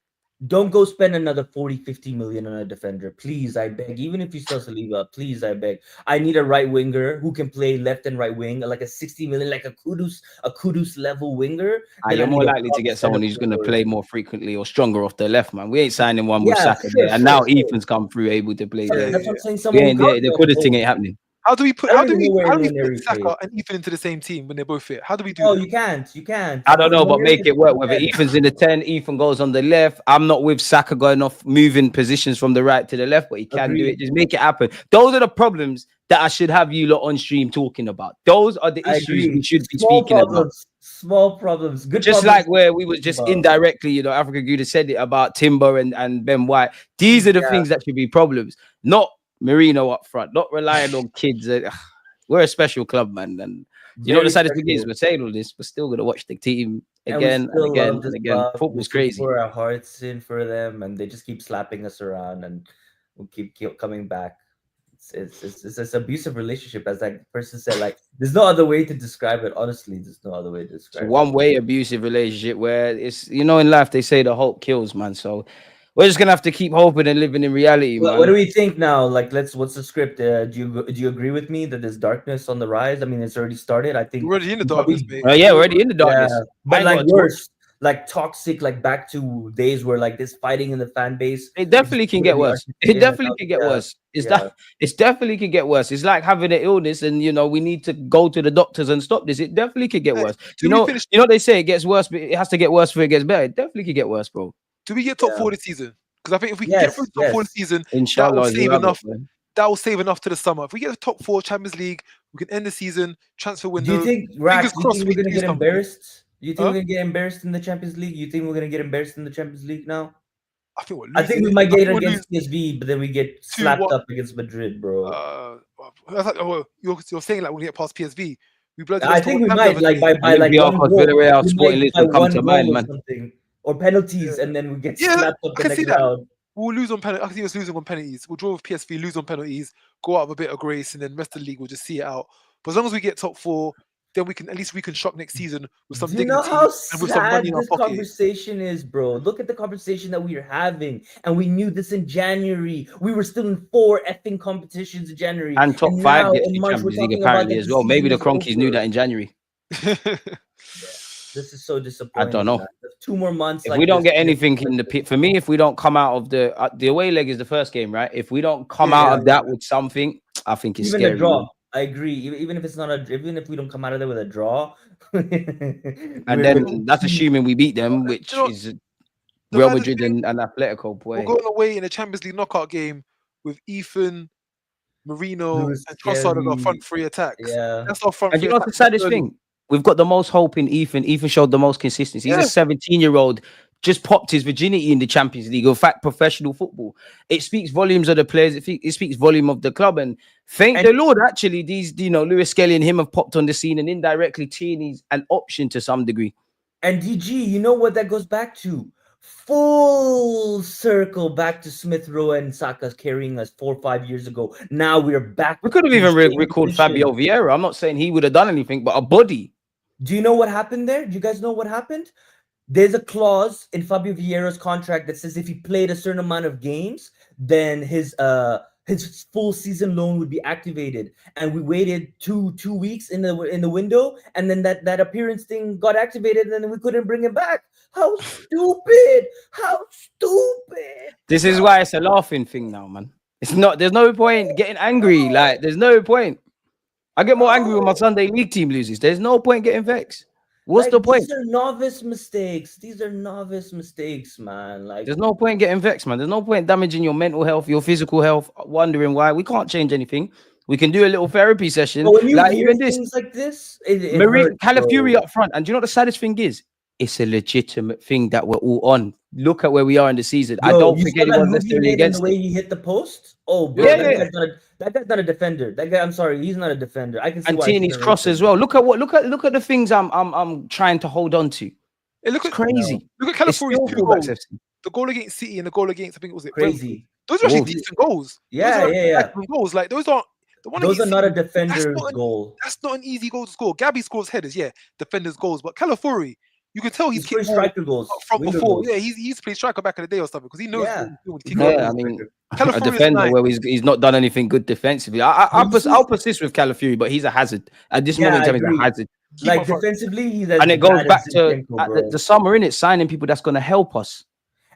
Don't go spend another 40-50 million on a defender, please. I beg. Even if you sell Saliba, please, I beg. I need a right winger who can play left and right wing, like a 60 million, like a Kudus level winger. You're more likely to get someone who's going to play more frequently or stronger off the left, man. We ain't signing one with Saka there, and now Ethan's come through able to play there. That's what I'm saying. Someone the Kudus thing ain't happening. How do we put Saka and Ethan into the same team when they're both fit? How do we do that? You can't. I don't know, but make it work. Whether Ethan's in the 10, Ethan goes on the left. I'm not with Saka going off, moving positions from the right to the left, but he can do it. Just make it happen. Those are the problems that I should have you lot on stream talking about. Those are the issues we should be speaking about. Small problems. Good. Just like where we was just indirectly, Africa Gooner said it about Timber and Ben White. These are the things that should be problems, not Merino up front, not relying on kids. We're a special club, man. And you know the saddest thing is we're saying all this, we're still gonna watch the team again and again and again. Football's crazy. Pour our hearts in for them, and they just keep slapping us around, and we'll keep coming back. It's this abusive relationship, as that person said. Like, there's no other way to describe it. Honestly, there's no other way to describe it. One-way abusive relationship where it's in life they say the hope kills, man. So we're just gonna have to keep hoping and living in reality, man. What do we think now? Like, what's the script? Do you agree with me that there's darkness on the rise? I mean, it's already started. I think we're already in the darkness, mate. Yeah, we're already in the darkness. Yeah, but like worse, like toxic, like back to days where like this fighting in the fan base. It definitely can get worse. It definitely can get worse. It's definitely can get worse. It's like having an illness, and we need to go to the doctors and stop this. It definitely can get worse. They say it gets worse, but it has to get worse before it gets better. It definitely can get worse, bro. Do we get top 4 this season? Because I think if we get through top 4 this season, inshallah, that will save enough. That will save enough to the summer. If we get the top 4 Champions League, we can end the season, transfer window. Do you think we're going to get embarrassed? Do you think we're going to get embarrassed in the Champions League? You think we're going to get embarrassed in the Champions League now? I think we're I think we losing. might get it we'll against PSV, but then we get slapped 2-1. up against Madrid, bro. That's like, oh, you're saying like when we get past PSV, we blood I think we might like by like one Olympiacos, goal. Villarreal, We Sporting might by Lisbon come one to goal mind, or man. something, or penalties, and then we get slapped up I the can see next that. round. We'll lose on penalties. I can see us losing on penalties. We'll draw with PSV, lose on penalties, go out with a bit of grace, and then rest of the league we'll just see it out. But as long as we get top 4, then we can at least reconstruct next season with some Do you know dignity how and with some money sad in our this pocket. conversation is, bro? Look at the conversation that we are having, and we knew this in January. We were still in 4 effing competitions in January, And top 5 now gets in the March we're Champions League talking about apparently that as the well. Maybe the season is Cronkies knew over. that in January. This is so disappointing. I don't know. Man. 2 more months. If like we don't this, get anything in the pit, for me, if we don't come out of the away leg is the first game, right? If we don't come out of that with something, I think it's even scary. a draw. I agree. Even if it's not even if we don't come out of there with a draw, and then that's assuming we beat them, which is Real Madrid and Atletico. Boy, we're going away in a Champions League knockout game with Ethan, Marino, Lewis and Trossard as our Kelly. front 3 attacks. Yeah, that's our front. And you know the saddest thing? We've got the most hope in Ethan. Ethan showed the most consistency. He's a 17-year-old, just popped his virginity in the Champions League. In fact, professional football. It speaks volumes of the players. It speaks volume of the club. And thank the Lord, actually, these, Lewis Kelly and him have popped on the scene, and indirectly Tierney's an option to some degree. And DG, you know what that goes back to? Full circle back to Smith Rowe and Saka's carrying us 4 or 5 years ago. Now we're back. We could have even recalled Fabio Vieira. I'm not saying he would have done anything, but a body. Do you know what happened there? Do you guys know what happened? There's a clause in Fabio Vieira's contract that says if he played a certain amount of games, then his full season loan would be activated. And we waited two weeks in the window, and then that appearance thing got activated, and then we couldn't bring him back. How stupid! How stupid! This is why it's a laughing thing now, man. It's not. There's no point getting angry. Like, there's no point. I get more angry when my Sunday league team loses. There's no point getting vexed. What's the point? These are novice mistakes. These are novice mistakes, man. Like, there's no point getting vexed, man. There's no point damaging your mental health, your physical health, wondering why. We can't change anything. We can do a little therapy session. But when you like hear even things like this, it Marie hurts, Calafiori up front. And do you know what the saddest thing is? It's a legitimate thing that we're all on. Look at where we are in the season. I don't think anyone's necessarily against the way he hit the post. Oh, bro, that guy's not a defender. That guy, I'm sorry, he's not a defender. I can see and Tierney's cross as well. Look at the things I'm trying to hold on to. It looks crazy. Look at Calafori's 2 goals. The goal against City and the goal against, I think it was crazy. Those are actually decent goals. Yeah. Goals like those aren't. Those are not a defender's goal. That's not an easy goal to score. Gabby scores headers, defenders goals, but Calafori, you can tell he's played striker goals from before. Yeah, he's played striker back in the day or something because he knows. I mean, a defender where he's not done anything good defensively. I'll persist with Calafiori, but he's a hazard at this moment. He's a hazard. Like defensively, he's and it goes back to the summer, in it, signing people that's going to help us.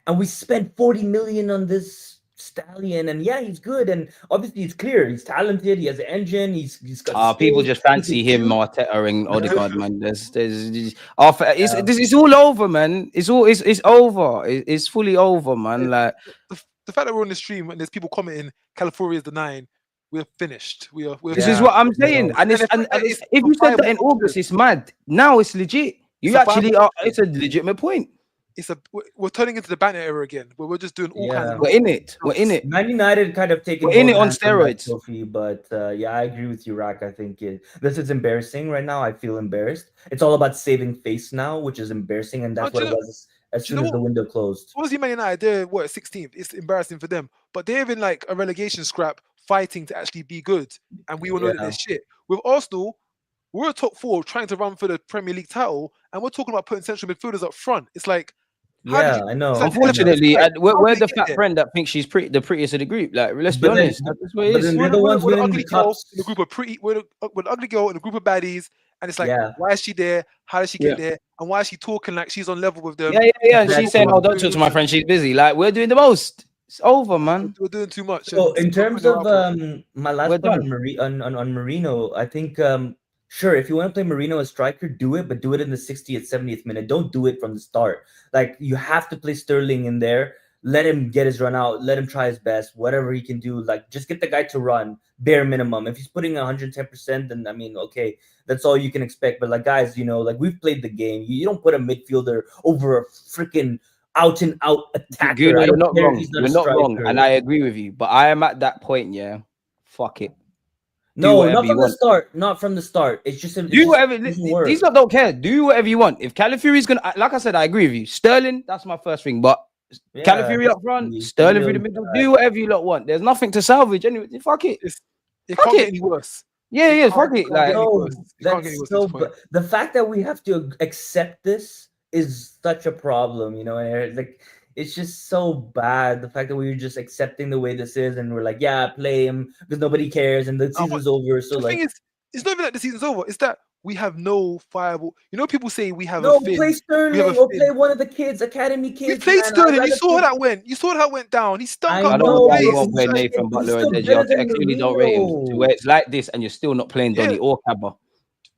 And we spent 40 million on this stallion, and he's good, and obviously it's clear he's talented. He has an engine. He's got. People just fancy him, Arteta and Odegaard, man. It's all over, man. It's over. It's fully over, man. Like the fact that we're on the stream and there's people commenting, California is the 9. We're finished. We're this is what I'm saying. And if you said that in August, it's mad. Now it's legit. You actually are. It's a legitimate point. We're turning into the banner era again, where we're just doing all kinds of. We're in it. Man United kind of taking. We're in it on steroids. Trophy, but I agree with you, Rak. I think this is embarrassing right now. I feel embarrassed. It's all about saving face now, which is embarrassing, and that's what it was as soon as the window closed. What was Man United? They're 16th. It's embarrassing for them, but they're in like a relegation scrap, fighting to actually be good, and we all know that they're shit. With Arsenal, we're a top 4 trying to run for the Premier League title, and we're talking about putting central midfielders up front. It's like. I know. Unfortunately, we're the fat friend that thinks she's the prettiest of the group. Like, let's be honest. That's what it is. We're the ones winning the cups. In a group of we're the ugly girl in a group of baddies, and it's like, why is she there? How does she get there? And why is she talking like she's on level with them? Yeah. And she's saying, "Oh, don't talk to my friend. She's busy." Like, we're doing the most. It's over, man. We're doing too much. So, in terms of my last point on Marino, I think. Sure, if you want to play Marino as striker, do it, but do it in the 60th, 70th minute. Don't do it from the start. Like, you have to play Sterling in there. Let him get his run out. Let him try his best. Whatever he can do. Like, just get the guy to run. Bare minimum. If he's putting 110%, then, I mean, okay, that's all you can expect. But, like, guys, like, we've played the game. You don't put a midfielder over a freaking out and out attacker. Gooner, I you're don't not care if wrong. he's not You're a not wrong, striker. and I agree with you. But I am at that point. Yeah, fuck it. Do No, whatever not you from the want. start. Not from the start. It's just Do whatever. it doesn't work. These lot don't care. Do whatever you want. If Calafiori's gonna, like I said, I agree with you. Sterling, that's my first thing. But Yeah, Calafiori up front, Sterling through the middle. Do whatever you lot want. There's nothing to salvage anyway. Fuck it. It Fuck can't it. get any worse. Yeah, fuck It it. can't Like, get any No, worse. It can't get any that's worse at so. this point. The fact that we have to accept this is such a problem, you know. And like, it's just so bad. The fact that we're just accepting the way this is, and we're like, yeah, play him because nobody cares, and the season's over. So The like, thing is, it's not even that the season's over. It's that we have no viable. You know, people say we have no, a fin. play Sterling or play one of the kids, academy kids. We played man. Sterling. You saw how that went. You saw how it went down. He stunk I up I don't know, all know why the you but place. won't play he's Nathan he's Butler still and Deji. better than I clearly don't rate him to Mourinho. where it's like this, and you're still not playing Donny Yeah. or Cabba.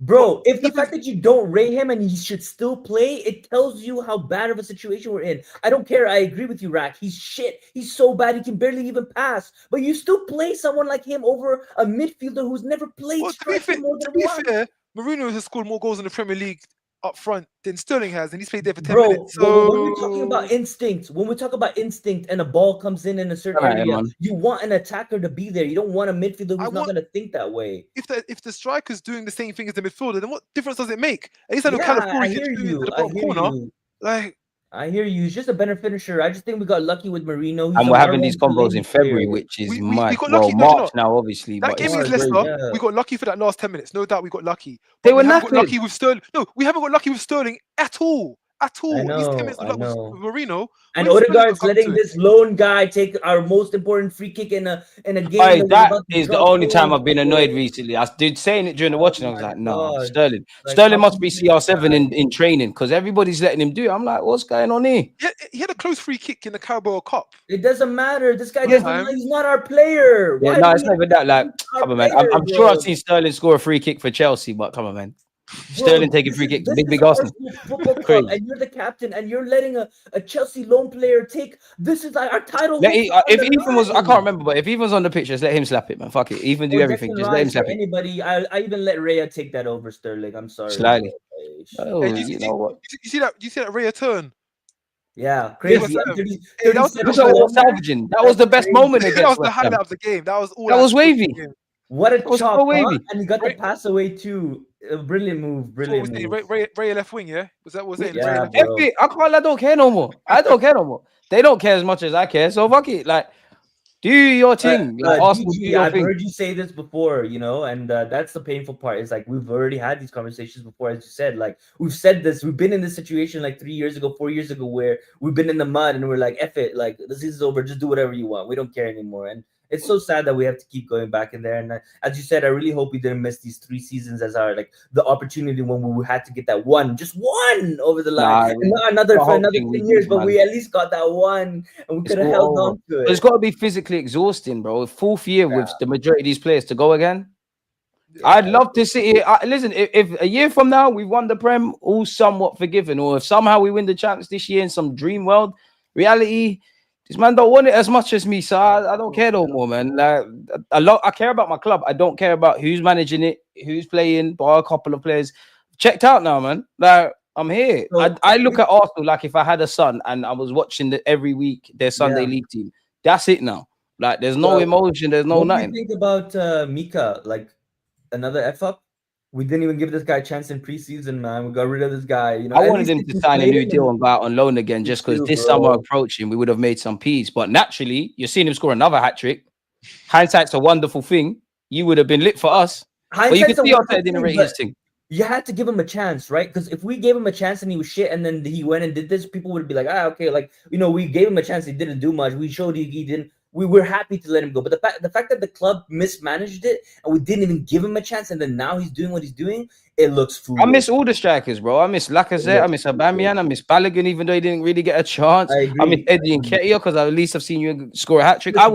Bro, if the even- fact that you don't rate him and he should still play, it tells you how bad of a situation we're in. I don't care. I agree with you, Rack. He's shit. He's so bad he can barely even pass. But you still play someone like him over a midfielder who's never played Well, to be striker more than to be once. fair, Mourinho has scored more goals in the Premier League up front than Sterling has, and he's played there for 10 Bro, minutes. when we're talking So about instinct, and a ball comes in a certain Alright, area, man. you want an attacker to be there. You don't want a midfielder who's not going to think that way. if the striker's doing the same thing as the midfielder, then what difference does it make? At least I know Yeah, Calafiori I can hear shoot into you. the I bottom hear corner. you. Like, I hear you. He's just a better finisher. I just think we got lucky with Mourinho. He's And a we're having well-run these combos in Delaney February, player. which is we mad. got Well, lucky. No, do you know March now, obviously, that but game it's against March, Leicester, yeah. we got lucky for that last 10 minutes. No doubt we got lucky. They But were we haven't got knackered. lucky with Sterling. No, we haven't got lucky with Sterling at all. At all. I These 10 know, minutes I with know. Mourinho. And When's Sterling Odegaard's gonna come letting to it? this lone guy take our most important free kick in a game Hey, that we're that about to is the draw only time goals I've been for. annoyed recently. I did saying it during the watching. I was my like, no, God. Sterling. Like, Sterling how must can be you do CR7 that? in training because everybody's letting him do it. I'm like, what's going on here? He had a close free kick in the Carabao Cup. It doesn't matter. This guy Yeah. he's not our player. Yeah, Why no, do it's we not even that. Like, our come on, man. player, I'm sure bro? I've seen Sterling score a free kick for Chelsea, but come on, man. Bro, Sterling taking free kicks, big Arsenal. Football Club, Crazy. and you're the captain, and you're letting a Chelsea lone player take. This is like our title. If Ethan was, I can't remember, but if Ethan's on the pitch, just let him slap it, man. Fuck it. Ethan do everything. Just let him slap it. Anybody, I even let Raya take that over Sterling. I'm sorry. Slightly. Bro. Oh, Hey, you know what? you see that Raya turn? Yeah, crazy. Yes, And 30 hey, that was 37 Look at what kilometers. salvaging. That was the best Crazy. moment That against was the West Ham. highlight of the game. That was all. That was wavy. What a That was chop, so huh? wavy. And he got the Right. pass away too. A brilliant move. Brilliant move. Raya left wing, yeah? Was it? Yeah, Raya left bro. wing? I don't care no more. I don't care no more. They don't care as much as I care. So fuck it. Like, do your thing. Like, Arsenal, do DG, your I've thing. heard you say this before, you know, and that's the painful part. Is like we've already had these conversations before, as you said. Like we've said this, we've been in this situation like 3 years ago, 4 years ago, where we've been in the mud and we're like, F it, like the season's over, just do whatever you want. We don't care anymore. And it's so sad that we have to keep going back in there. And as you said, I really hope we didn't miss these 3 seasons as our like the opportunity when we had to get that just one over the line. And not another for another 10 years, but we at least got that one, and we could have held on to it. But it's got to be physically exhausting, bro. 4th year with the majority of these players to go again. I'd love to see it. Listen, if a year from now we won the Prem, all somewhat forgiven, or if somehow we win the champs this year in some dream world, reality. This man don't want it as much as me, so I don't care no more, man. Like I care about my club. I don't care about who's managing it, who's playing. Bar a couple of players checked out now, man. Like I'm here. So, I look at Arsenal like if I had a son and I was watching every week their Sunday league team. That's it now. Like there's no emotion, there's no nothing. What do you think about Mika? Like another F up? We didn't even give this guy a chance in preseason, man. We got rid of this guy. You know, I wanted him to sign a new deal and go out on loan again, just because this summer approaching, we would have made some peace. But naturally, you're seeing him score another hat trick. Hindsight's a wonderful thing. You would have been lit for us. But you can see Arteta didn't rate his thing. You had to give him a chance, right? Because if we gave him a chance and he was shit, and then he went and did this, people would be like, okay, like we gave him a chance. He didn't do much. We showed he didn't. We were happy to let him go, but the fact that the club mismanaged it and we didn't even give him a chance, and then now he's doing what he's doing, it looks foolish. I miss all the strikers, bro. I miss Lacazette, I miss Aubameyang, I miss Balogun, even though he didn't really get a chance. I miss Eddie Nketiah because at least I've seen you score a hat trick. I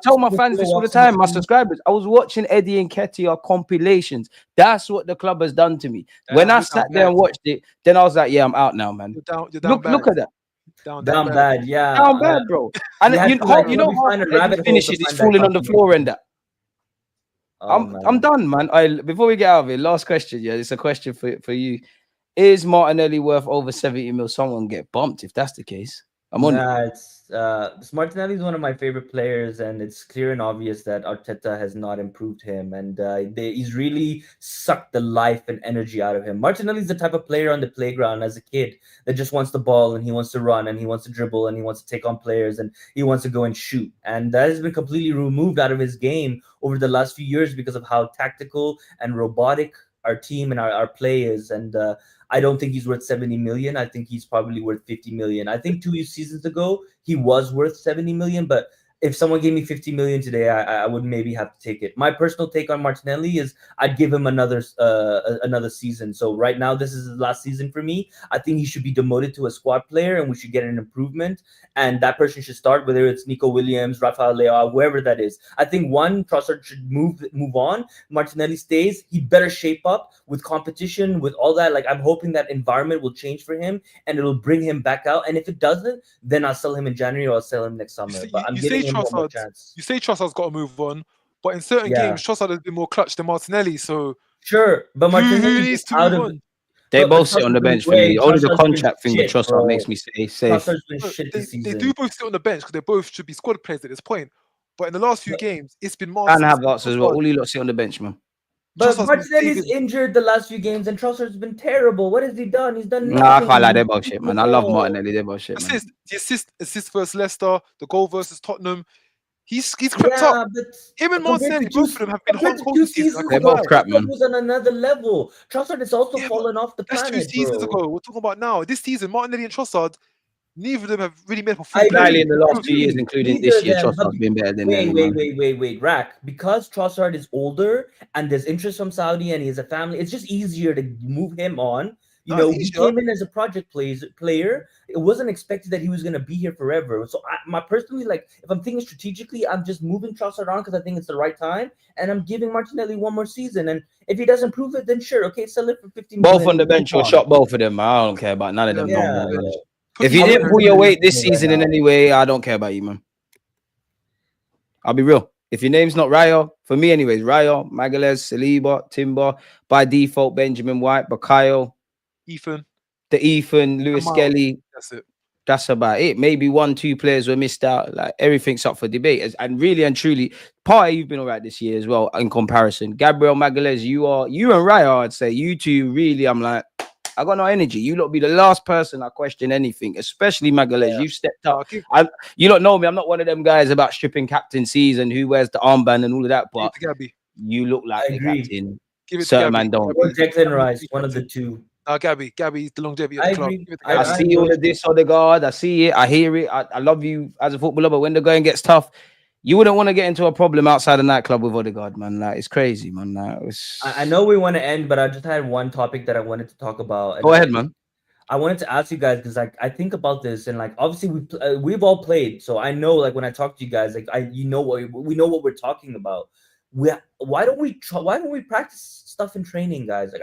told my fans this all the time, my subscribers. I was watching Eddie Nketiah compilations. That's what the club has done to me. When I sat there and watched it, then I was like, yeah, I'm out now, man. Look at that. Down bad, yeah. Down bad, bro. And you know how finishes is falling on the floor and that. I'm done, man. Before we get out of it, last question. Yeah, it's a question for you. Is Martinelli worth over 70 mil? Someone get bumped if that's the case. I'm on it. Nah, Martinelli is one of my favorite players, and it's clear and obvious that Arteta has not improved him, and he's really sucked the life and energy out of him. Martinelli is the type of player on the playground as a kid that just wants the ball and he wants to run and he wants to dribble and he wants to take on players and he wants to go and shoot, and that has been completely removed out of his game over the last few years because of how tactical and robotic our team and our play is, and I don't think he's worth 70 million. I think he's probably worth 50 million. I think 2 seasons ago he was worth 70 million, but if someone gave me 50 million today, I would maybe have to take it. My personal take on Martinelli is I'd give him another season. So right now, this is his last season for me. I think he should be demoted to a squad player, and we should get an improvement. And that person should start, whether it's Nico Williams, Rafael Leao, whoever that is. I think Trossard should move on. Martinelli stays. He better shape up with competition, with all that. Like, I'm hoping that environment will change for him, and it'll bring him back out. And if it doesn't, then I'll sell him in January or I'll sell him next summer. But I'm giving him one more chance. You say Trossard's got to move on, but in certain games, Trossard has been more clutch than Martinelli. So sure, but Martinelli needs to move on. They both sit on the bench for me. Only the contract thing with Trossard makes me say safe. They do both sit on the bench because they both should be squad players at this point. But in the last few games, it's been Martinelli. And have lots as well. All you lot sit on the bench, man. But Martinelli's injured the last few games, and Trossard's been terrible. What has he done? He's done nothing. Nah, I can't lie, they're bullshit, man. I love Martinelli, they're bullshit, man. The assist versus Leicester, the goal versus Tottenham. He's crept up. Him and Martinelli, both of them have been hot 2 seasons They're both crap, man. Trossard was on another level. Trossard has also fallen off the planet. That's 2 seasons ago. We're talking about now. This season, Martinelli and Trossard, neither of them have really made a full in the last 2 years, including this year, Trossard's been better than them. Wait, Rack. Because Trossard is older and there's interest from Saudi and he has a family, it's just easier to move him on. He came in as a project player. It wasn't expected that he was going to be here forever. So personally, like, if I'm thinking strategically, I'm just moving Trossard on because I think it's the right time. And I'm giving Martinelli one more season. And if he doesn't prove it, then sure. Okay, sell it for 15 million. Both on the bench or shot both of them. I don't care about none of them. Yeah. If you didn't pull your weight this season in any way, I don't care about you, man. I'll be real. If your name's not Raya, for me anyways, Raya, Magalhaes, Saliba, Timber, by default, Benjamin White, Bakayo, Ethan, Lewis Skelly. That's it. That's about it. Maybe 1-2 players were missed out. Like, everything's up for debate. And really and truly, Partey, you've been all right this year as well in comparison. Gabriel Magalhaes, you and Raya, I'd say. You two, really, I'm like, I got no energy. You lot be the last person I question anything, especially Magalhaes. Yeah. You've stepped up. You lot know me. I'm not one of them guys about stripping captaincies and who wears the armband and all of that. But you look like the captain. Certain man don't. Or Declan Rice, one of the two. Gabby's the longevity of the club. I see all of this, Odegaard. I see it. I hear it. I love you as a footballer, but when the going gets tough, you wouldn't want to get into a problem outside a nightclub with Odegaard, man. Like, it's crazy, man. I know we want to end, but I just had one topic that I wanted to talk about. Go ahead, man. I wanted to ask you guys because, like, I think about this, and like, obviously we've all played, so I know, like, when I talk to you guys, like, we know what we're talking about. Why don't we practice stuff in training, guys? Like,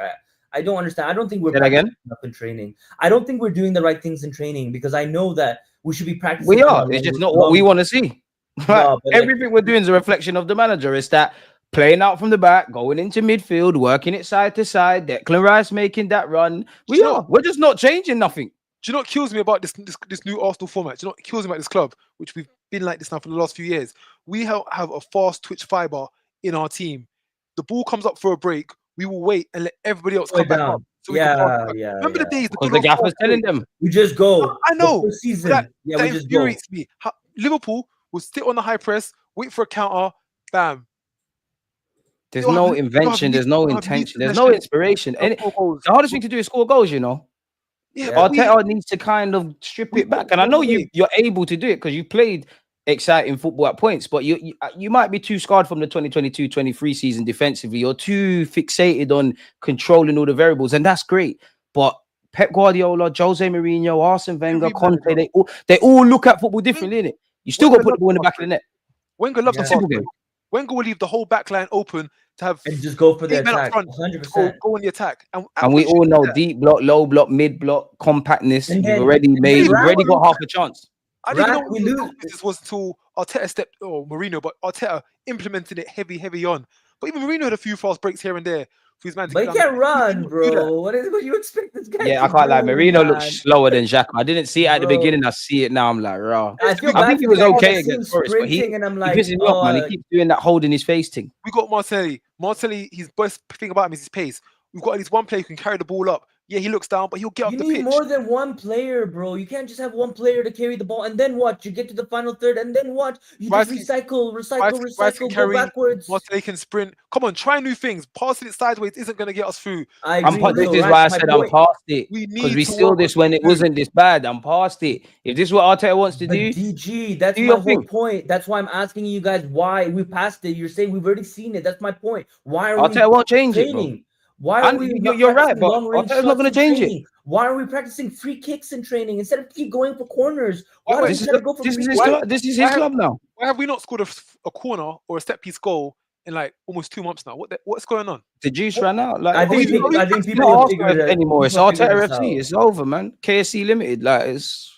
I don't understand. I don't think we're practicing enough in training. I don't think we're doing the right things in training because I know that we should be practicing. We are. It's just not what we want to see. No, everything we're doing is a reflection of the manager. It's that playing out from the back, going into midfield, working it side to side. Declan Rice making that run. We're just not changing nothing. Do you know what kills me about this new Arsenal format? Do you know what kills me about this club, which we've been like this now for the last few years? We have a fast twitch fiber in our team. The ball comes up for a break. We will wait and let everybody else come back up. So remember the days because the gaffer's telling them we just go. I know. That infuriates me. Liverpool will sit on the high press, wait for a counter, bam. There's no invention. There's no intention. There's no inspiration. And the hardest thing to do is score goals. Yeah, Arteta needs to kind of strip it back. And I know you're able to do it because you played exciting football at points, but you might be too scarred from the 2022-23 season defensively. You're too fixated on controlling all the variables, and that's great. But Pep Guardiola, Jose Mourinho, Arsene Wenger, Conte, they all look at football differently, innit? You still got to put the ball in the back of the net. Wenger loves the simple game. Wenger will leave the whole back line open to have and just go for the attack. 100%. Go on the attack. And we all know deep block, low block, mid block, compactness. You've already got half a chance. I didn't know this was until Arteta Mourinho, but Arteta implemented it heavy on. But even Mourinho had a few fast breaks here and there. for his man to But get he down. can't run, Do that. bro. What you expect this guy? Yeah, to I can't lie. do, Marino man? looks slower than Xhaka. I didn't see it at the Bro. beginning. I see it now. I'm like, raw. I feel I bad think he for was the guy 'cause I okay see him against Forest, but he sprinting, and I'm like, pisses me off, man. He keeps doing that holding his face thing. We got Martelli. Martelli, his best thing about him is his pace. We've got at least one player who can carry the ball up. Yeah, he looks down, but he'll get up you the need pitch. more than one player, bro. You can't just have one player to carry the ball, and then what? You get to the final third, and then what? You just Rice recycle, can go backwards. Martelli can sprint. Come on, try new things. Passing it sideways isn't going to get us through. I agree. This is Right, why I my said I'm point. past it. We Because need we to saw work this on when it food. wasn't this bad. I'm past it. If this is what Arteta wants to But do, DG, that's do my your whole thing. point. That's why I'm asking you guys why we passed it. You're saying we've already seen it. That's my point. Why are Arteta we won't change it, bro. training? Why are And we you're right, practicing but long-range Arteta's not shots going in to change it. training? Why are we practicing free kicks in training instead of keep going for corners? Why Wait, do we try to go for This free is kicks? his club now. Why have we not scored a corner or a set piece goal in like almost 2 months now? What's going on? The juice ran out. Like I think it's people not have figured Arsenal it. anymore. It's People have figured Arteta this FC. out. It's over, man. KSC Limited. Like it's.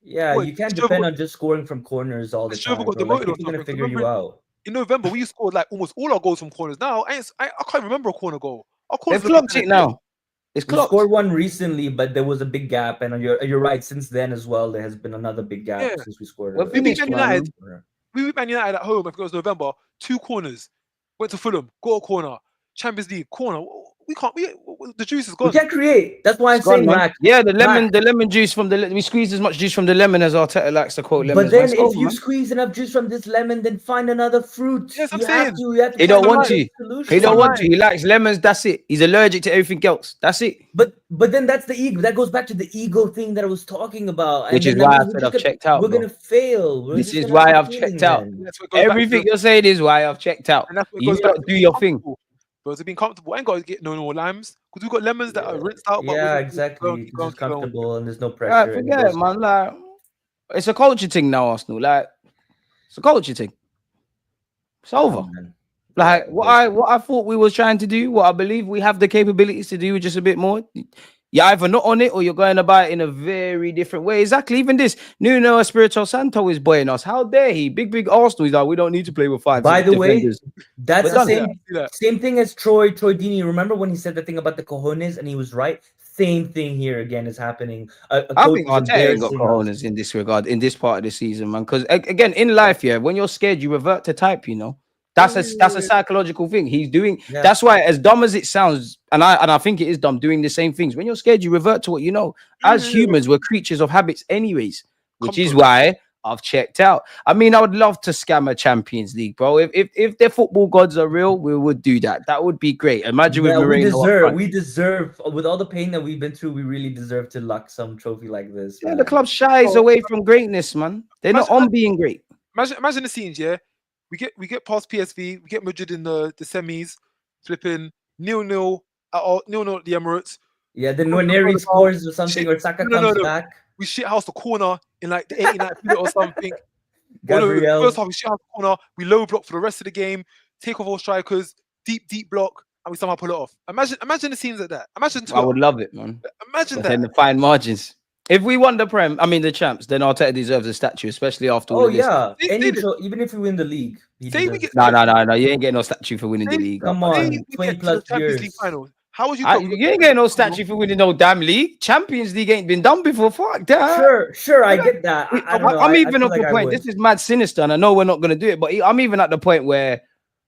Yeah, Wait, you can't Sherwood depend on just scoring from corners all the Sherwood time, got bro. Like, demoted or people are gonna something. figure you Remember out. in November, we scored like almost all our goals from corners. Now I can't remember a corner goal. Our corners They've looking clocked it kinda now. It's We clocked. scored one recently, but there was a big gap, and you're right. Since then as well, there has been another big gap Yeah. since we scored. We're a- finished, Man man. United. We beat Man United at home. I think it was November. 2 corners. Went to Fulham. Got a corner. Champions League corner. We can't. The juice is We gone. can't create. That's why I'm It's gone, saying, man. Rack. Yeah, the lemon juice from the we squeezed as much juice from the lemon as Arteta likes to quote lemons. But then, man. It's if over, you man. squeeze enough juice from this lemon, then find another fruit. Yes, I'm You saying. have to. You have to. He find don't want another to. solution. He don't want Right. to. He likes lemons. That's it. He's allergic to everything else. That's it. But then that's the ego. That goes back to the ego thing that I was talking about. And Which is then that why I means said I've checked out, We're bro. gonna fail. We're This just is gonna why have I've a checked feeling out. then. That's what it goes back Everything to. you're saying is why I've checked out. And that's what it You goes back lot to do being your thing. comfortable. But being comfortable, I ain't got to get no more limes because we've got lemons that are rinsed out. But Yeah, we're exactly. keep going, It's just keep going. comfortable, and there's no Right, pressure. and it forget it, goes- man. Like, it's a culture thing now, Arsenal. Like, it's a culture thing. It's over. man. Like what I thought we was trying to do, what I believe we have the capabilities to do, just a bit more. You're either not on it or you're going about it in a very different way. Exactly. Even this Nuno Espirito Santo is boying us. How dare he? Big Arsenal. He's like, we don't need to play with 5 By the way, defenders. that's But the done same that. same thing as Troy Deeney. Remember when he said the thing about the cojones, and he was right. Same thing here again is happening. I think Arteta ain't got cojones in this regard, in this part of the season, man. Because again, in life, yeah, when you're scared, you revert to type. You know, that's a psychological thing. He's doing. Yeah. That's why, as dumb as it sounds, and I think it is dumb, doing the same things. When you're scared, you revert to what you know. As humans, we're creatures of habits, anyways. Which is why I've checked out. I mean, I would love to scam a Champions League, bro. If their football gods are real, we would do that. That would be great. Imagine with Marino. We deserve, with all the pain that we've been through, we really deserve to luck some trophy like this. Yeah, the club shies away from greatness, man. They're not on being great. Imagine the scenes, yeah. We get past PSV, we get Madrid in the semis, flipping 0-0 at the Emirates. Yeah, then when Neri scores or something, or Saka comes back. We shithouse the corner in like the 89th minute or something. Gabriel. First half, we shithouse the corner. We low block for the rest of the game. Take off all strikers. Deep block, and we somehow pull it off. Imagine the scenes like that. Imagine. I would love it, man. Imagine that. And the fine margins. If we won the the champs, then Arteta deserves a statue, especially after all of this. Yeah. Even if we win the league. No. You ain't getting no statue for winning the league. Come on, 20+ years. League final. How would you? You ain't getting no statue for winning no damn league. Champions League ain't been done before. Fuck that. Sure, I get that. I'm even at the point. This is mad sinister, and I know we're not gonna do it, but I'm even at the point where,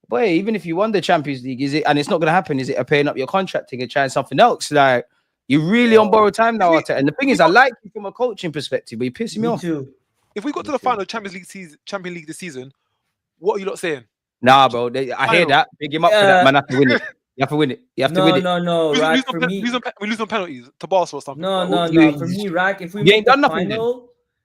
boy, even if you won the Champions League, is it? And it's not gonna happen. Is it a paying up your contract and trying something else? Like you're really on borrowed time now, Arteta. And the thing is, I like you from a coaching perspective, but you're pissing me off. Too. If we got to the final Champions League this season, what are you lot saying? Nah, bro. I hear that. Big him up for that, man. I have to win it. You have to win it. You have to win it. No. Rack, for me, we lose on penalties to Barca or something. No. For me, Rack, if we ain't done nothing,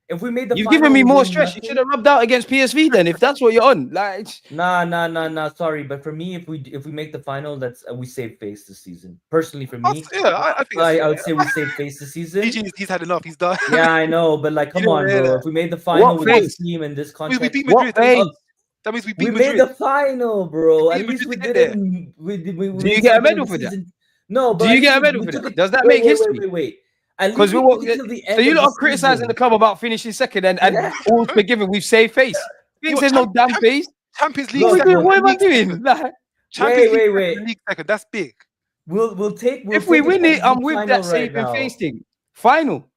if we made the you've final, given me more stress. You should have rubbed out against PSV then, if that's what you're on. Like, nah. Sorry, but for me, if we make the final, that's we save face this season. Personally, for me, I think I would say we save face this season. He's had enough. He's done. Yeah, I know, but like, come on, bro. If we made the final with this team and this contract, we beat Madrid. That means we beat Madrid. Made the final, bro. At least we didn't. Do you get a medal for that? No, but do you get a medal for that? Does that make history? Wait. Because so you lot are criticizing the club about finishing second and all forgiven. We've saved face. There's no damn face. Champions League. What am I doing? Champions League second. That's big. We'll take. If we win it, I'm Champions League with final that right saving now. face thing. Final.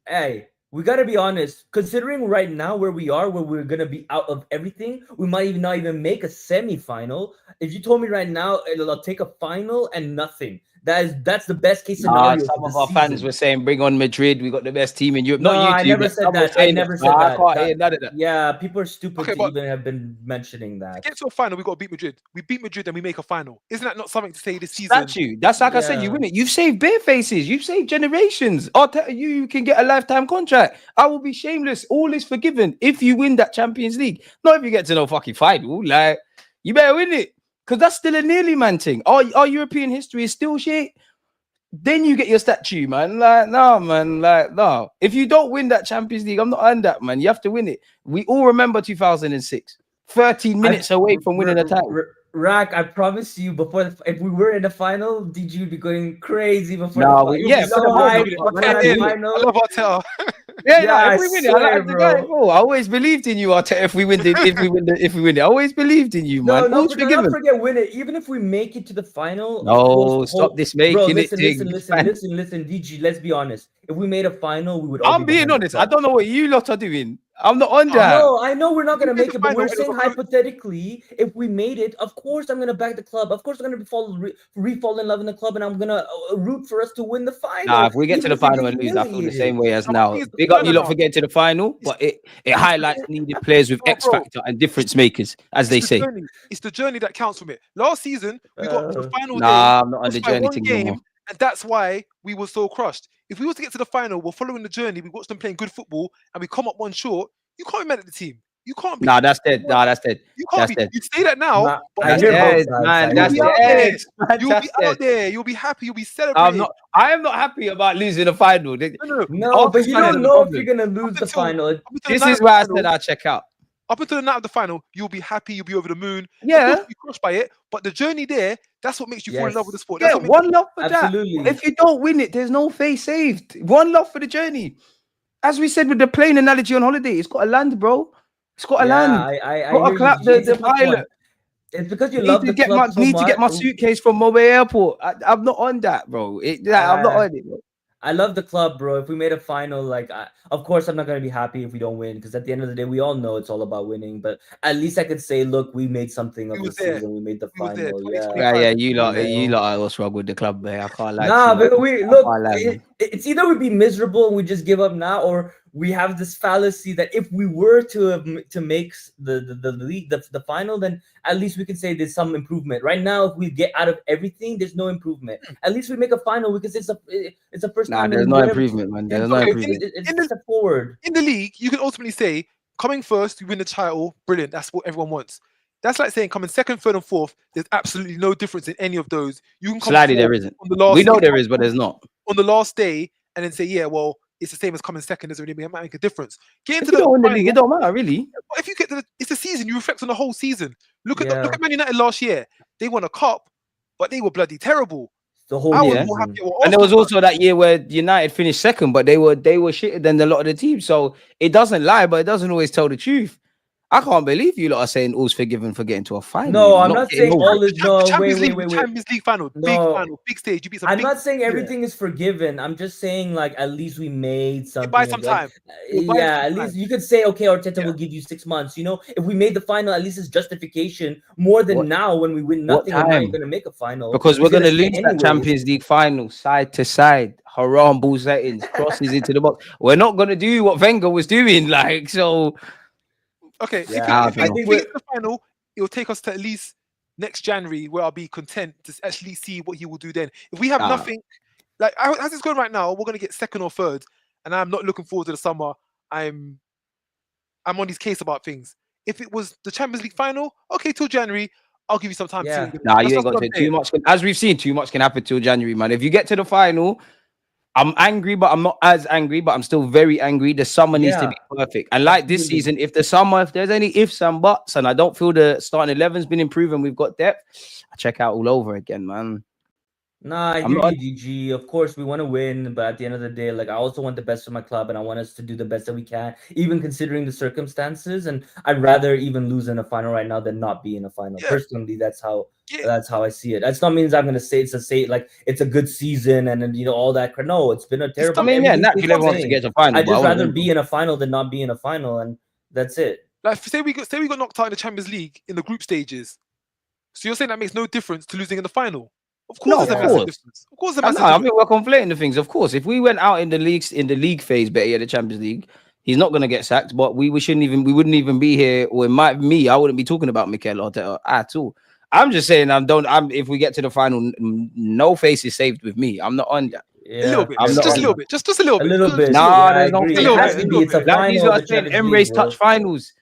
Hey, we gotta be honest. Considering right now where we are, where we're gonna be out of everything, we might even not even make a semi-final. If you told me right now, I'll take a final and nothing. That's the best case scenario Some for of the our fans season. were saying, "Bring on Madrid. We got the best team in Europe." No, Not you I two, never but said some were that. I saying never that. said Nah, I that. can't hear none of that. Yeah, people are stupid Okay, to but even have been mentioning to that. get to a final, we got to beat Madrid. We beat Madrid and we make a final. Isn't that not something to say this season? Statue. That's like I said. You Yeah. win it. You've saved bare faces. You've saved generations. I'll tell you, you can get a lifetime contract. I will be shameless. All is forgiven if you win that Champions League. Not if you get to no fucking final. Like you better win it because that's still a nearly man thing. Our European history is still shit. Then you get your statue, man. Like, no, man. Like, no. If you don't win that Champions League, I'm not on that, man. You have to win it. We all remember 2006. 13 minutes away from winning a title. Rack, I promise you, if we were in the final, DG would be going crazy before No, the final. yeah, So for the moment, hyped but for when that I win it, I final. love Arteta. Yeah, Yeah, no, I if we win it, I swear, like the guy. bro. Bro, I always believed in you, Arteta. If we win it, I always believed in you, man. No, All's don't forgiven. forget win it. Even if we make it to the final, of No, course, stop this bro, making it thing. listen, DG. Let's be honest. If we made a final, we would all I'm be being behind the honest. I club. don't know what you lot are doing. I'm not on that. No, I know we're not If we gonna made make the it, but final, we're it'll saying recruit- hypothetically, if we made it, of course I'm gonna back the club. Of course I'm gonna fall in love in the club, and I'm gonna root for us to win the final. Nah, if we get to even the if we final get and lose, I feel the same humiliated. way as No, now. but it's- Big up no, you no, lot no. for getting to the final, but it highlights needed players with No, X bro. factor and difference makers, as they It's the say. journey. It's the journey that counts from it. Last season, we got to the final day, Nah, I'm not on lost the by journey one thing no more. game, and that's why we were so crushed. If we were to get to the final, we're following the journey. We watch them playing good football, and we come up one short. You can't be mad at the team. You can't be. Nah, that's dead. Nah, that's dead. You can't That's be. dead. You say that now, Nah, but I That's hear both dead, sides. man. I That's hear both dead. sides. Man, you'll that's be out dead. there. You'll be happy. You'll be celebrating. I am not happy about losing the final. No, but you don't know if problem. you're gonna lose the final. This is why I said I'll check out. Up until the night of the final, you'll be happy. You'll be over the moon. Of Yeah. course, you'll be crushed by it, but the journey there, that's what makes you fall in love with the sport. Yeah, That's what makes one love for Absolutely. that. If you don't win it, there's no face saved. One love for the journey. As we said with the plane analogy on holiday, it's got to land, bro. It's got to land. I Got to hear clap you, G. It's a the tough one. pilot. It's because you Need love to the get club so need much. to get my suitcase from Mobile Airport. I'm not on that, bro. I'm not on it, bro. I love the club, bro. If we made a final, of course, I'm not gonna be happy if we don't win, because at the end of the day, we all know it's all about winning. But at least I could say, look, we made something of We the was there. season. We made the We was there, final. 2025. Yeah. Yeah, you know. lot will struggle with the club, man. I can't lie. Nah, to you. but we I look. can't lie, man. It's either we be miserable and we just give up now, or we have this fallacy that if we were to make the league the final, then at least we can say there's some improvement. Right now, if we get out of everything, there's no improvement. At least we make a final because it's a first time. There's no improvement, man. There's no improvement. It's a step forward. In the league, you can ultimately say, coming first, you win the title, brilliant. That's what everyone wants. That's like saying coming second, third, and fourth. There's absolutely no difference in any of those. You can come Slightly there isn't. on the last. We know there is, but there's not. On the last day, and then say, yeah, well, it's the same as coming second. Doesn't really make a difference. Get If into you the don't win the final, league, it don't matter, really. but if you get to it's a season. You reflect on the whole season. Look Yeah. at Man United last year. They won a cup, but they were bloody terrible. The whole I was season. more happy with And there was Arsenal. also that year where United finished second, but they were shitter than a lot of the teams. So it doesn't lie, but it doesn't always tell the truth. I can't believe you lot are saying all's forgiven for getting to a final. No, I'm not saying over. all is no. Champions Wait. League, Champions League final, big No. final, big stage. You beat some I'm big, not saying everything is forgiven. I'm just saying, like, at least we made something. buy some time. We'll buy Yeah, some at time. least you could say, okay, Arteta Yeah. will give you 6 months. You know, if we made the final, at least it's justification more than What- now when we win what nothing. We're not time? even going to make a final Because we're It's going to stay lose that anyways. Champions League final side to side. Haram ball settings, crosses into the box. We're not going to do what Wenger was doing. Like, so. Okay, Yeah, if I we think get to the final, it will take us to at least next January, where I'll be content to actually see what he will do then. If we have nothing, like as it's going right now, we're going to get second or third, and I'm not looking forward to the summer. I'm on his case about things. If it was the Champions League final, okay, till January, I'll give you some time. Yeah. To see Nah, That's you ain't what got I'm to. saying. Too much. As we've seen, too much can happen till January, man. If you get to the final, I'm angry, but I'm not as angry, but I'm still very angry. The summer needs to be perfect. And like this season, if there's any ifs and buts, and I don't feel the starting 11's been improving, we've got depth, I check out all over again, man. Nah, I I'm hear not. you, DG. Of course, we want to win, but at the end of the day, like I also want the best for my club, and I want us to do the best that we can, even considering the circumstances. And I'd rather even lose in a final right now than not be in a final. Yeah, Personally, that's how yeah. I see it. That's not means I'm gonna say like it's a good season and then all that. No, it's been a It's I terrible. not, mean, yeah, Everything's been naturally it's everyone not wants to insane. get to final, I'd but I just want to rather win. be in a final than not be in a final, and that's it. like say we got knocked out in the Champions League in the group stages. So you're saying that makes no difference to losing in the final? Of course, No, there's of a Yeah. massive course. difference. Of course, there's a I massive know. I difference. mean, we're conflating the things. Of course, if we went out in the league phase, better yet, the Champions League, he's not going to get sacked. But we wouldn't even be here. Or I wouldn't be talking about Mikel Arteta at all. I'm just saying, if we get to the final, no face is saved with me. I'm not on that. A little Yeah, bit, I'm fair not just a on play. little that. bit, just a little A bit, little bit. Nah, Yeah, I there's no agree. a It little has bit, a to little be. It's a bit. like these final of guys the saying Champions League, Emre's bro. touch finals.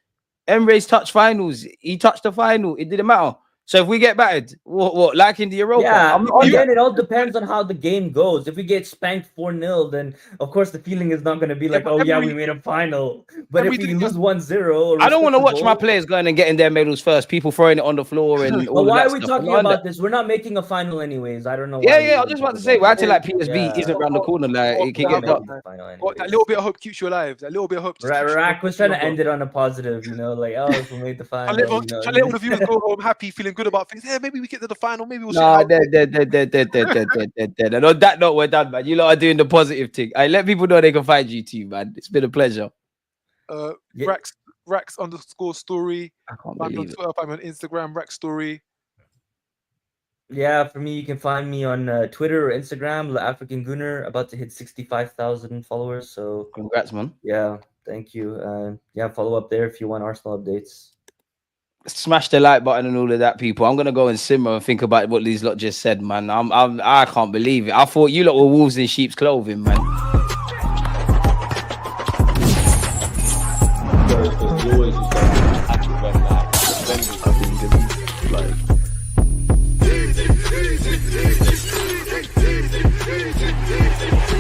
Emre's touch finals. He touched the final. It didn't matter. So if we get battered, what like in the Europa? Yeah, I'm not on that. again, it all depends on how the game goes. If we get spanked 4-0, then of course the feeling is not going to be Yeah, like, but oh yeah, we made a final. But if Emery we didn't get. lose 1-0, I don't want to watch my respectable. players going and getting their medals first. People throwing it on the floor and But all of why that are we stuff. I'm talking not on that. about this? We're not making a final anyways. I don't know Yeah, why we yeah. I was even just about talk to say, about we're this. acting like PSV Yeah, isn't around the corner. Like it can we're get not done. making the final That anyways. little bit of hope keeps you alive. That little bit of hope just keeps you Rack was trying to longer. end it on a positive, like, oh, if we made the Trying to let, final, trying to let all the viewers go home happy, feeling good about things. Yeah, maybe we get to the final. Maybe we'll shit Nah, out. dead. And on that note, we're done, man. You lot are doing the positive thing. I let people know they can find you too, man. It's been a pleasure. Yeah. Rax_story. I can't Find me on believe it. Twitter. Find me on Instagram. Rax Story. Yeah, for me, you can find me on Twitter or Instagram, the African Gooner, about to hit 65,000 followers. So Congrats, man. yeah, thank you. Yeah, follow up there if you want Arsenal updates. Smash the like button and all of that, people. I'm gonna go and simmer and think about what these lot just said, man. I can't believe it. I thought you lot were wolves in sheep's clothing, man.